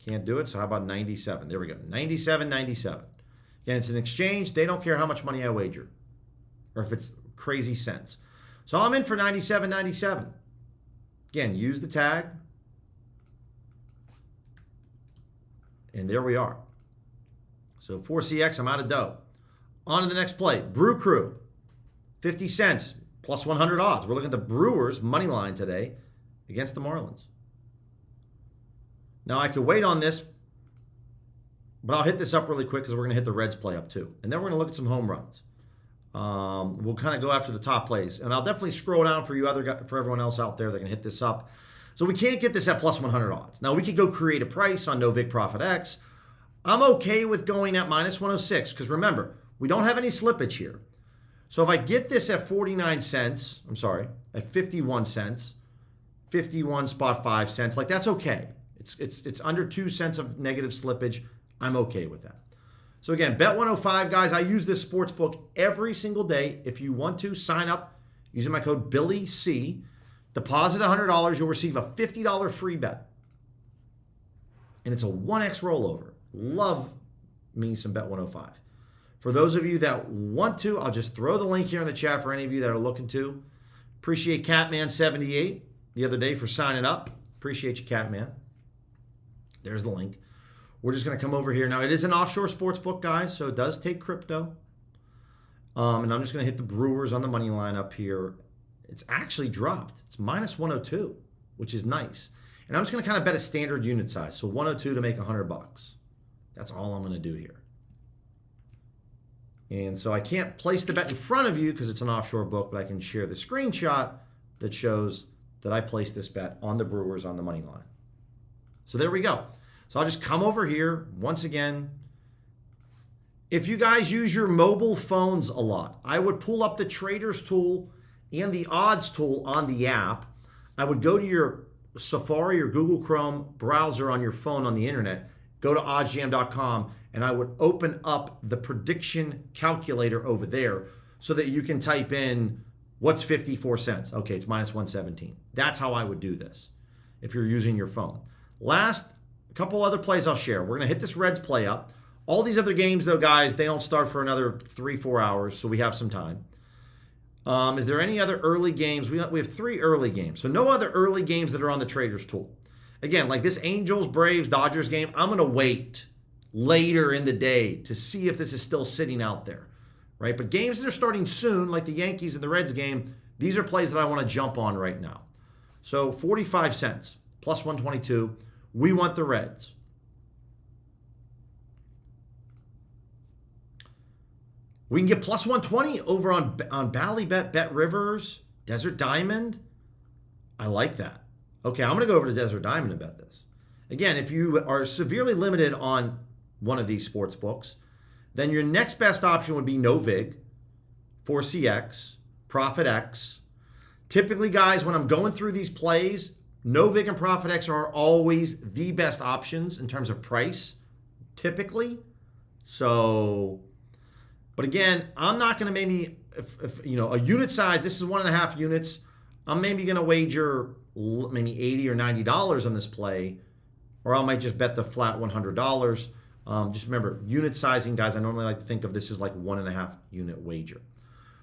Can't do it, so how about 97? There we go, 97.97. Again, it's an exchange. They don't care how much money I wager or if it's crazy cents. So I'm in for 97.97. Again, use the tag. And there we are. So 4CX, I'm out of dough. On to the next play. Brew Crew, 50 cents, plus 100 odds. We're looking at the Brewers money line today against the Marlins. Now, I could wait on this, but I'll hit this up really quick because we're going to hit the Reds play up too. And then we're going to look at some home runs. We'll kind of go after the top plays. And I'll definitely scroll down for for everyone else out there that can hit this up. So we can't get this at plus 100 odds. Now, we could go create a price on No Vig Profit X. I'm okay with going at minus 106 because remember, we don't have any slippage here. So if I get this at 49 cents, at 51 cents, 51 spot 5 cents, like that's okay. It's under 2 cents of negative slippage. I'm okay with that. So again, Bet 105, guys. I use this sports book every single day. If you want to sign up using my code BILLYC, deposit $100, you'll receive a $50 free bet. And it's a 1x rollover. Love me some Bet 105. For those of you that want to, I'll just throw the link here in the chat for any of you that are looking to. Appreciate Catman78 the other day for signing up. Appreciate you, Catman. There's the link. We're just going to come over here. Now, it is an offshore sports book, guys, so it does take crypto. And I'm just going to hit the Brewers on the money line up here. It's actually dropped. It's minus 102, which is nice. And I'm just going to kind of bet a standard unit size. So 102 to make $100. That's all I'm going to do here. And so I can't place the bet in front of you because it's an offshore book, but I can share the screenshot that shows that I placed this bet on the Brewers on the money line. So there we go. So I'll just come over here once again. If you guys use your mobile phones a lot, I would pull up the Traders tool and the odds tool on the app. I would go to your Safari or Google Chrome browser on your phone on the internet, go to oddsjam.com, and I would open up the prediction calculator over there so that you can type in what's 54 cents. Okay, it's minus 117. That's how I would do this if you're using your phone. Last couple other plays I'll share. We're going to hit this Reds play up. All these other games, though, guys, they don't start for another 3-4 hours, so we have some time. Is there any other early games? We have 3 early games. So no other early games that are on the Traders tool. Again, like this Angels, Braves, Dodgers game, I'm going to wait later in the day to see if this is still sitting out there, right? But games that are starting soon, like the Yankees and the Reds game, these are plays that I want to jump on right now. So 45 cents, plus 122. We want the Reds. We can get plus 120 over on Bally Bet Rivers, Desert Diamond. I like that. Okay, I'm going to go over to Desert Diamond and bet this. Again, if you are severely limited on one of these sports books, then your next best option would be No Vig, 4CX, Profit X. Typically, guys, when I'm going through these plays, No Vig and Profit X are always the best options in terms of price, typically. So, but again, I'm not going to maybe, if you know, a unit size, this is 1.5 units, I'm maybe going to wager maybe $80 or $90 on this play, or I might just bet the flat $100. Just remember, unit sizing, guys, I normally like to think of this as like 1.5 unit wager.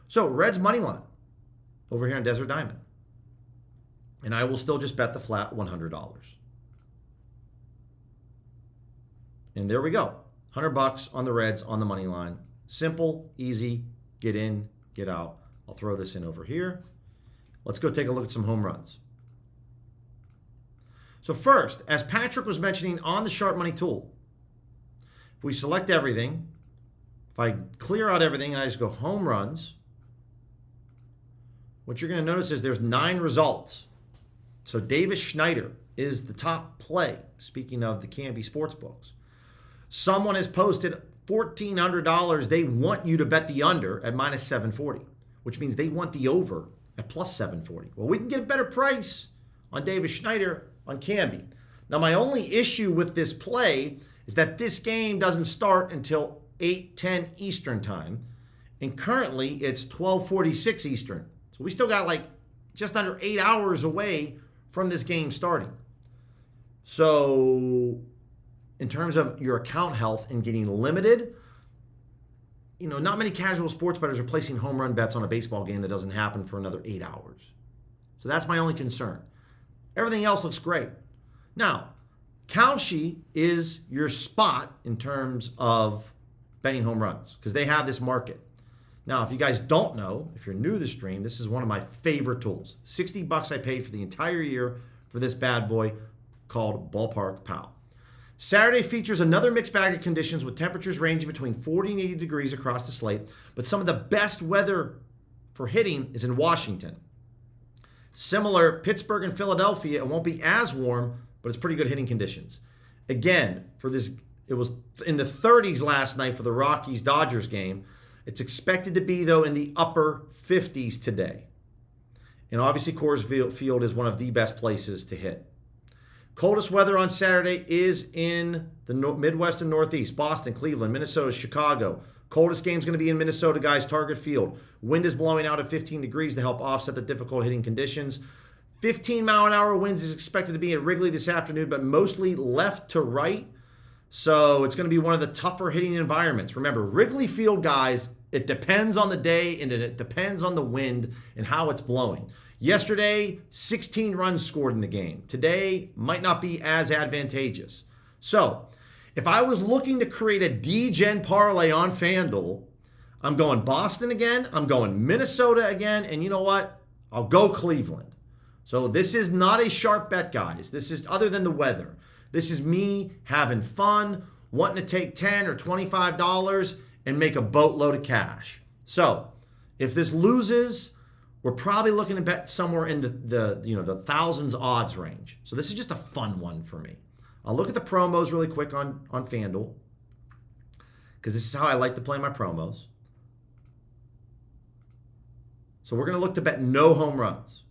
So, Reds money line over here in Desert Diamond. And I will still just bet the flat $100. And there we go. $100 on the Reds on the money line. Simple, easy, get in, get out. I'll throw this in over here. Let's go take a look at some home runs. So first, as Patrick was mentioning on the Sharp Money tool, if we select everything, if I clear out everything and I just go home runs, what you're going to notice is there's 9 results. So Davis Schneider is the top play, speaking of the Canby Sportsbooks. Someone has posted $1,400. They want you to bet the under at minus 740, which means they want the over at plus 740. Well, we can get a better price on Davis Schneider on Canby. Now, my only issue with this play is that this game doesn't start until 8:10 Eastern time, and currently it's 12:46 Eastern. So we still got like just under 8 hours away from this game starting. So in terms of your account health and getting limited, you know, not many casual sports bettors are placing home run bets on a baseball game that doesn't happen for another 8 hours. So that's my only concern. Everything else looks great. Now, Kalshi is your spot in terms of betting home runs because they have this market. Now, if you guys don't know, if you're new to the stream, this is one of my favorite tools. $60 I paid for the entire year for this bad boy called Ballpark Pal. Saturday features another mixed bag of conditions with temperatures ranging between 40 and 80 degrees across the slate, but some of the best weather for hitting is in Washington. Similar, Pittsburgh and Philadelphia, it won't be as warm, but it's pretty good hitting conditions. Again, for this, it was in the 30s last night for the Rockies-Dodgers game. It's expected to be, though, in the upper 50s today. And obviously, Coors Field is one of the best places to hit. Coldest weather on Saturday is in the Midwest and Northeast. Boston, Cleveland, Minnesota, Chicago. Coldest game is going to be in Minnesota, guys, Target Field. Wind is blowing out at 15 degrees to help offset the difficult hitting conditions. 15-mile-an-hour winds is expected to be at Wrigley this afternoon, but mostly left to right. So it's going to be one of the tougher hitting environments. Remember, Wrigley Field, guys, it depends on the day and it depends on the wind and how it's blowing. Yesterday, 16 runs scored in the game. Today might not be as advantageous. So if I was looking to create a D-Gen parlay on FanDuel, I'm going Boston again, I'm going Minnesota again, and you know what? I'll go Cleveland. So this is not a sharp bet, guys. This is other than the weather. This is me having fun, wanting to take $10 or $25 and make a boatload of cash. So if this loses, we're probably looking to bet somewhere in the thousands odds range. So this is just a fun one for me. I'll look at the promos really quick on FanDuel because this is how I like to play my promos. So we're going to look to bet no home runs.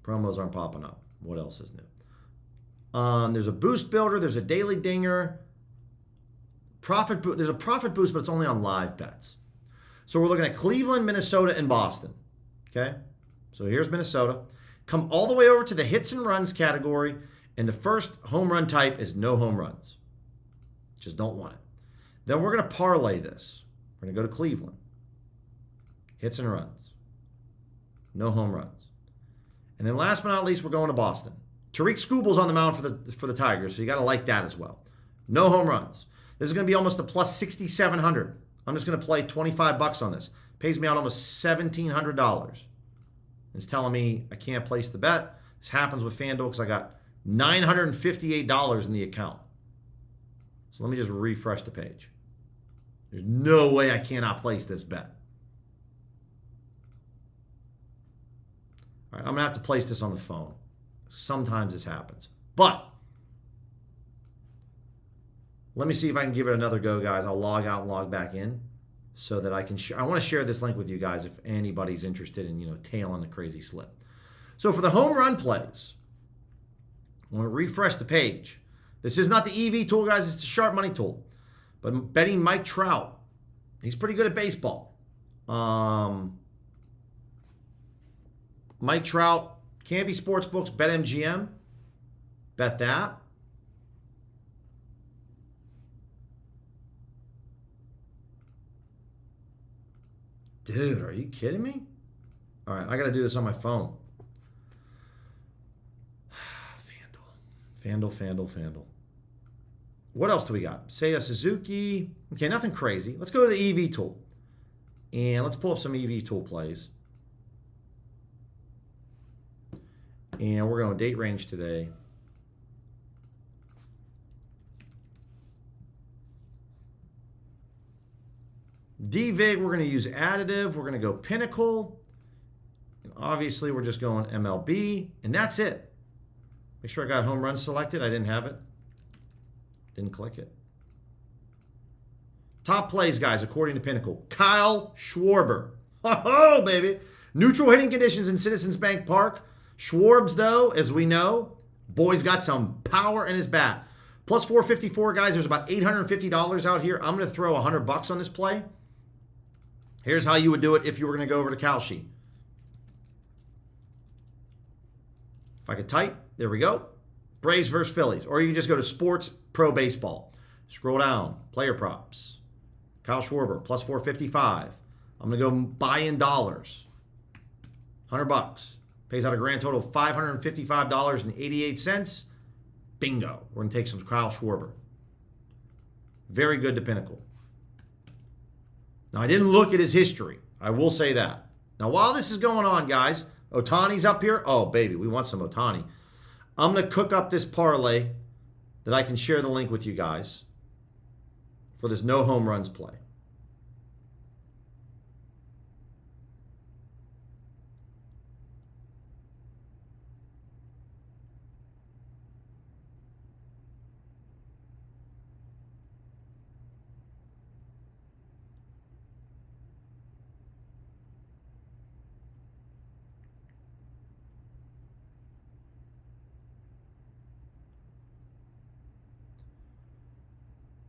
Promos aren't popping up. What else is new? There's a boost builder. There's a daily dinger. There's a profit boost, but it's only on live bets. So we're looking at Cleveland, Minnesota, and Boston. Okay? So here's Minnesota. Come all the way over to the hits and runs category, and the first home run type is no home runs. Just don't want it. Then we're going to parlay this. We're going to go to Cleveland. Hits and runs. No home runs. And then last but not least, we're going to Boston. Tariq Skubal's on the mound for the Tigers, so you got to like that as well. No home runs. This is going to be almost a plus 6,700. I'm just going to play $25 on this. Pays me out almost $1,700. It's telling me I can't place the bet. This happens with FanDuel because I got $958 in the account. So let me just refresh the page. There's no way I cannot place this bet. All right, I'm going to have to place this on the phone. Sometimes this happens. But let me see if I can give it another go, guys. I'll log out and log back in so that I can I want to share this link with you guys if anybody's interested in, tailing the crazy slip. So for the home run plays, I'm going to refresh the page. This is not the EV tool, guys. It's the sharp money tool. But betting Mike Trout. He's pretty good at baseball. Mike Trout, Canby Sportsbooks, BetMGM. Bet that. Dude, are you kidding me? All right, I got to do this on my phone. FanDuel. What else do we got? Seiya Suzuki. Okay, nothing crazy. Let's go to the EV tool. And let's pull up some EV tool plays. And we're going to date range today. DVIG, we're going to use additive. We're going to go Pinnacle. And obviously, we're just going MLB. And that's it. Make sure I got home run selected. I didn't have it. Didn't click it. Top plays, guys, according to Pinnacle. Kyle Schwarber. Oh, baby. Neutral hitting conditions in Citizens Bank Park. Schwarbs, though, as we know, boy's got some power in his bat. Plus 454, guys. There's about $850 out here. I'm going to throw $100 on this play. Here's how you would do it if you were going to go over to Kalshi. If I could type, there we go. Braves versus Phillies. Or you can just go to Sports Pro Baseball. Scroll down. Player props. Kyle Schwarber, plus 455. I'm going to go buy in dollars. $100. Pays out a grand total of $555.88. Bingo. We're going to take some Kyle Schwarber. Very good to Pinnacle. Now, I didn't look at his history. I will say that. Now, while this is going on, guys, Ohtani's up here. Oh, baby, we want some Ohtani. I'm going to cook up this parlay that I can share the link with you guys for this no home runs play.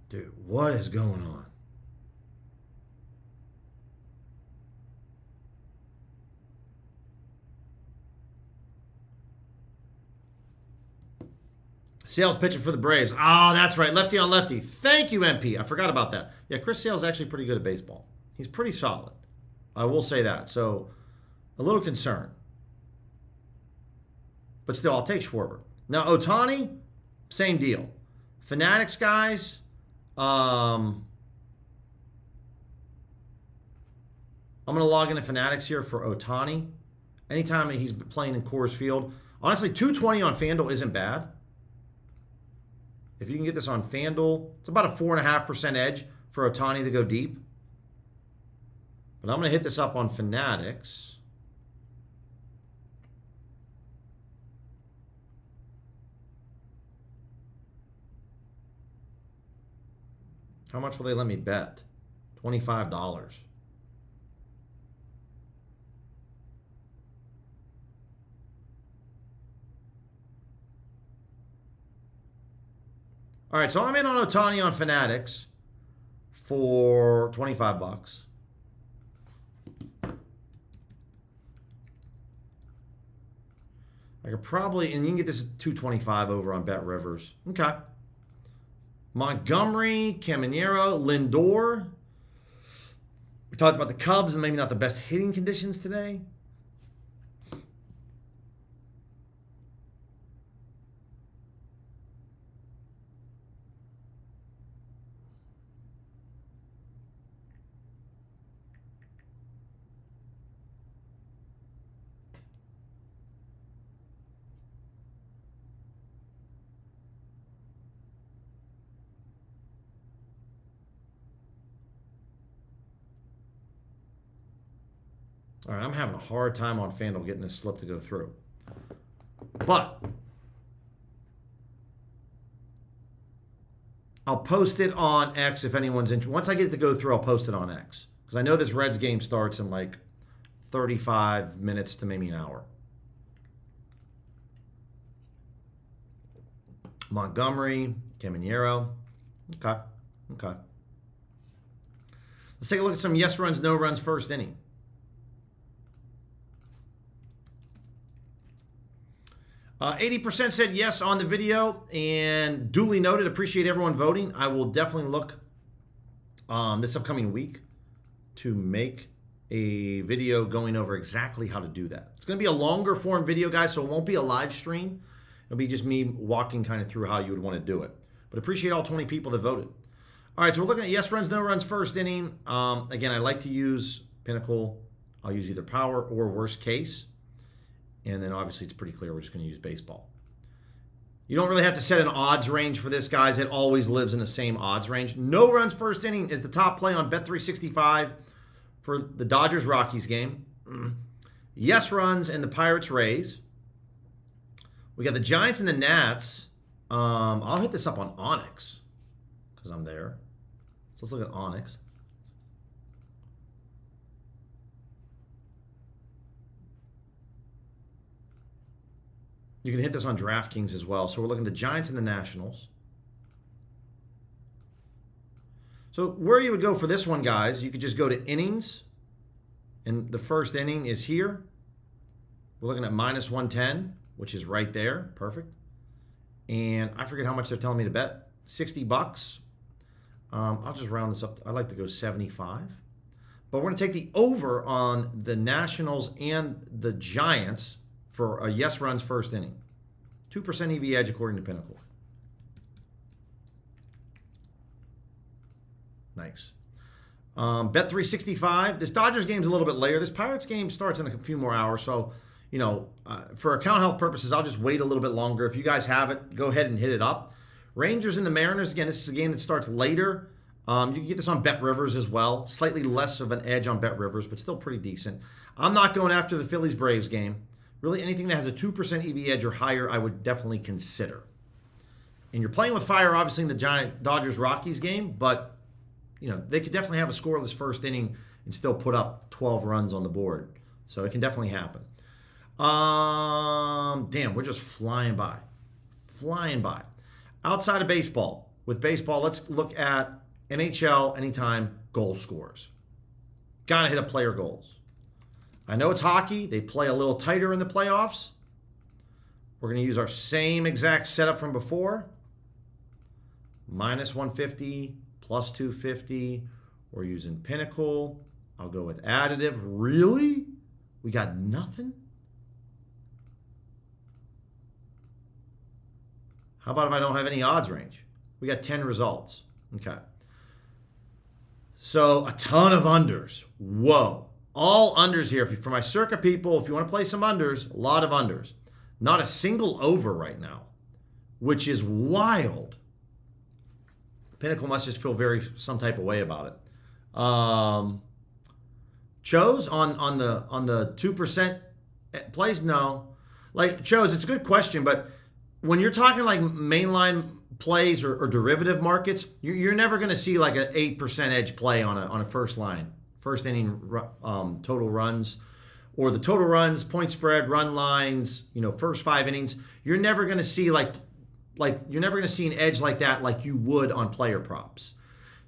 Dude, what is going on? Sale's pitching for the Braves. Oh, that's right. Lefty on lefty. Thank you, MP. I forgot about that. Yeah, Chris Sale's actually pretty good at baseball. He's pretty solid. I will say that. So, a little concerned. But still, I'll take Schwarber. Now, Ohtani, same deal. Fanatics, guys. I'm going to log into Fanatics here for Ohtani. Anytime he's playing in Coors Field. Honestly, 220 on FanDuel isn't bad. If you can get this on FanDuel, it's about a 4.5% edge for Ohtani to go deep. But I'm going to hit this up on Fanatics. How much will they let me bet? $25. All right, so I'm in on Ohtani on Fanatics for $25. I could probably, and you can get this at $225 over on Bet Rivers. Okay. Montgomery, Caminero, Lindor. We talked about the Cubs and maybe not the best hitting conditions today. All right, I'm having a hard time on FanDuel getting this slip to go through. But I'll post it on X if anyone's interested. Once I get it to go through, I'll post it on X. Because I know this Reds game starts in like 35 minutes to maybe an hour. Montgomery, Caminero. Okay. Let's take a look at some yes runs, no runs first inning. Uh, 80% said yes on the video, and duly noted. Appreciate everyone voting. I will definitely look this upcoming week to make a video going over exactly how to do that. It's going to be a longer form video, guys, so it won't be a live stream. It'll be just me walking kind of through how you would want to do it. But appreciate all 20 people that voted. All right, so we're looking at yes runs, no runs first inning. Again, I like to use Pinnacle. I'll use either power or worst case. And then obviously it's pretty clear we're just going to use baseball. You don't really have to set an odds range for this, guys. It always lives in the same odds range. No runs first inning is the top play on Bet365 for the Dodgers-Rockies game. Yes runs and the Pirates-Rays. We got the Giants and the Nats. I'll hit this up on Onyx because I'm there. So let's look at Onyx. You can hit this on DraftKings as well. So we're looking at the Giants and the Nationals. So where you would go for this one, guys, you could just go to innings. And the first inning is here. We're looking at minus 110, which is right there. Perfect. And I forget how much they're telling me to bet. $60. I'll just round this up. I like to go 75. But we're going to take the over on the Nationals and the Giants for a yes runs first inning. 2% EV edge according to Pinnacle. Nice. Bet365. This Dodgers game's a little bit later. This Pirates game starts in a few more hours. So, you know, for account health purposes, I'll just wait a little bit longer. If you guys have it, go ahead and hit it up. Rangers and the Mariners. Again, this is a game that starts later. You can get this on Bet Rivers as well. Slightly less of an edge on Bet Rivers, but still pretty decent. I'm not going after the Phillies-Braves game. Really, anything that has a 2% EV edge or higher, I would definitely consider. And you're playing with fire, obviously, in the Dodgers-Rockies game, but you know they could definitely have a scoreless first inning and still put up 12 runs on the board. So it can definitely happen. Damn, we're just flying by. Flying by. Outside of baseball, with baseball, let's look at NHL anytime goal scorers. Gotta hit up player goals. I know it's hockey. They play a little tighter in the playoffs. We're going to use our same exact setup from before. Minus 150, plus 250. We're using Pinnacle. I'll go with additive. Really? We got nothing? How about if I don't have any odds range? We got 10 results. Okay. So a ton of unders. Whoa. All unders here. For my circuit people, if you want to play some unders, a lot of unders. Not a single over right now, which is wild. Pinnacle must just feel some type of way about it. Chose on the 2% plays? No. Like Chose, it's a good question, but when you're talking like mainline plays or derivative markets, you're never going to see like an 8% edge play on a first inning total runs, or the total runs, point spread, run lines, first 5 innings. You're never going to see you're never going to see an edge like that like you would on player props,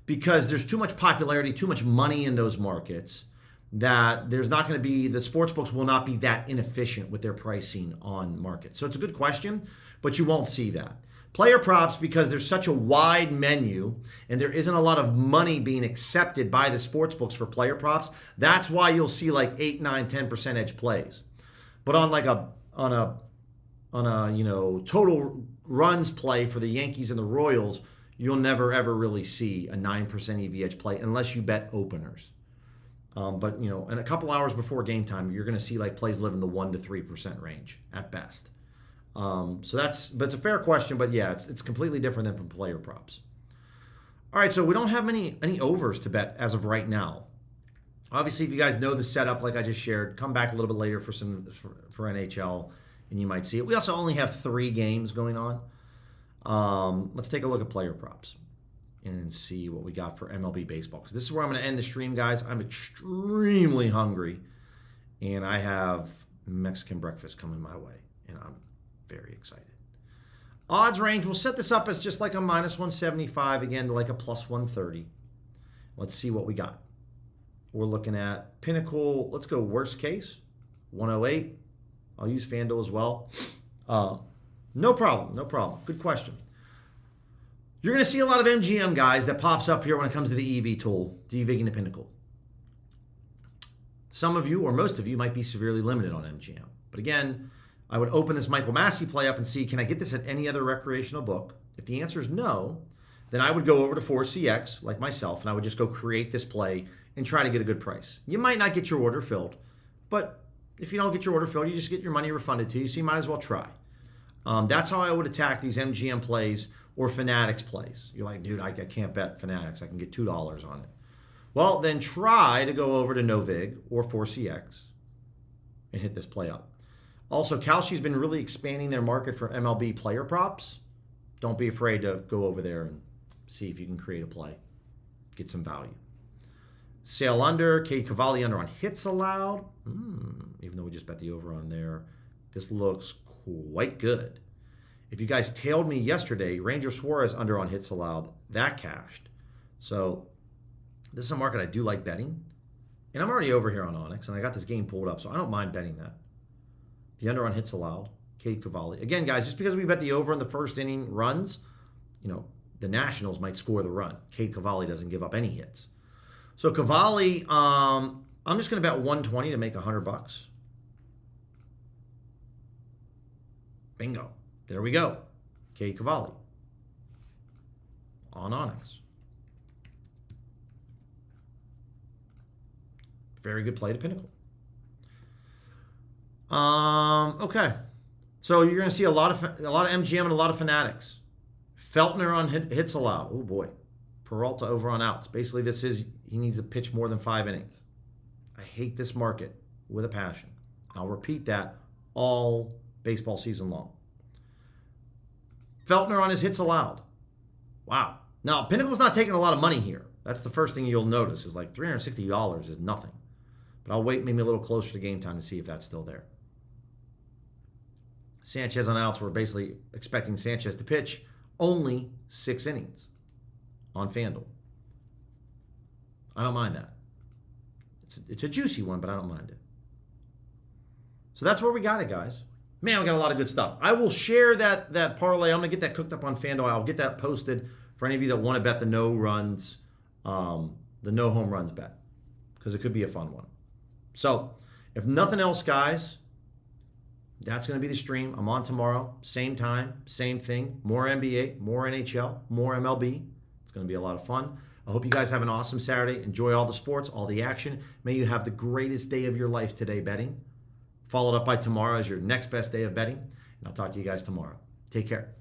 because there's too much popularity, too much money in those markets that there's not going to be, the sports books will not be that inefficient with their pricing on markets. So it's a good question, but you won't see that. Player props, because there's such a wide menu and there isn't a lot of money being accepted by the sports books for player props. That's why you'll see like 8, 9, 10% edge plays. But on a total runs play for the Yankees and the Royals, you'll never ever really see a 9% EV edge play unless you bet openers. But in a couple hours before game time, you're going to see like plays live in the 1 to 3% range at best. But it's a fair question, but yeah, it's completely different than from player props. All right, so we don't have any overs to bet as of right now. Obviously, if you guys know the setup like I just shared, come back a little bit later for for NHL, and you might see it. We also only have 3 games going on. Let's take a look at player props and see what we got for MLB baseball, because this is where I'm going to end the stream, guys. I'm extremely hungry, and I have Mexican breakfast coming my way, and I'm very excited. Odds range, we'll set this up as just like a -175, again, to like a +130. Let's see what we got. We're looking at Pinnacle. Let's go worst case, 108. I'll use FanDuel as well. No problem, no problem. Good question. You're going to see a lot of MGM, guys, that pops up here when it comes to the EV tool, DVIGing the Pinnacle. Some of you, or most of you, might be severely limited on MGM. But again, I would open this Michael Massey play up and see, can I get this at any other recreational book? If the answer is no, then I would go over to 4CX, like myself, and I would just go create this play and try to get a good price. You might not get your order filled, but if you don't get your order filled, you just get your money refunded to you, so you might as well try. That's how I would attack these MGM plays or Fanatics plays. You're like, dude, I can't bet Fanatics. I can get $2 on it. Well, then try to go over to Novig or 4CX and hit this play up. Also, Kalshi's been really expanding their market for MLB player props. Don't be afraid to go over there and see if you can create a play. Get some value. Sale under, Cade Cavalli under on hits allowed. Even though we just bet the over on there, this looks quite good. If you guys tailed me yesterday, Ranger Suarez under on hits allowed, that cashed. So this is a market I do like betting. And I'm already over here on Onyx, and I got this game pulled up, so I don't mind betting that. The under on hits allowed, Cade Cavalli. Again, guys, just because we bet the over in the first inning runs, you know, the Nationals might score the run. Cade Cavalli doesn't give up any hits. So Cavalli, I'm just going to bet 120 to make $100. Bingo. There we go. Cade Cavalli on Onyx. Very good play to Pinnacle. Okay. So you're going to see a lot of MGM and a lot of Fanatics. Feltner on hits allowed. Oh boy. Peralta over on outs. Basically, this is he needs to pitch more than 5 innings. I hate this market with a passion. I'll repeat that all baseball season long. Feltner on his hits allowed. Wow. Now, Pinnacle's not taking a lot of money here. That's the first thing you'll notice is like $360 is nothing. But I'll wait maybe a little closer to game time to see if that's still there. Sanchez on outs. We're basically expecting Sanchez to pitch only 6 innings on FanDuel. I don't mind that. It's a juicy one, but I don't mind it. So that's where we got it, guys. Man, we got a lot of good stuff. I will share that parlay. I'm going to get that cooked up on FanDuel. I'll get that posted for any of you that want to bet the no runs, the no home runs bet, because it could be a fun one. So if nothing else, guys, that's going to be the stream. I'm on tomorrow. Same time, same thing. More NBA, more NHL, more MLB. It's going to be a lot of fun. I hope you guys have an awesome Saturday. Enjoy all the sports, all the action. May you have the greatest day of your life today betting. Followed up by tomorrow as your next best day of betting. And I'll talk to you guys tomorrow. Take care.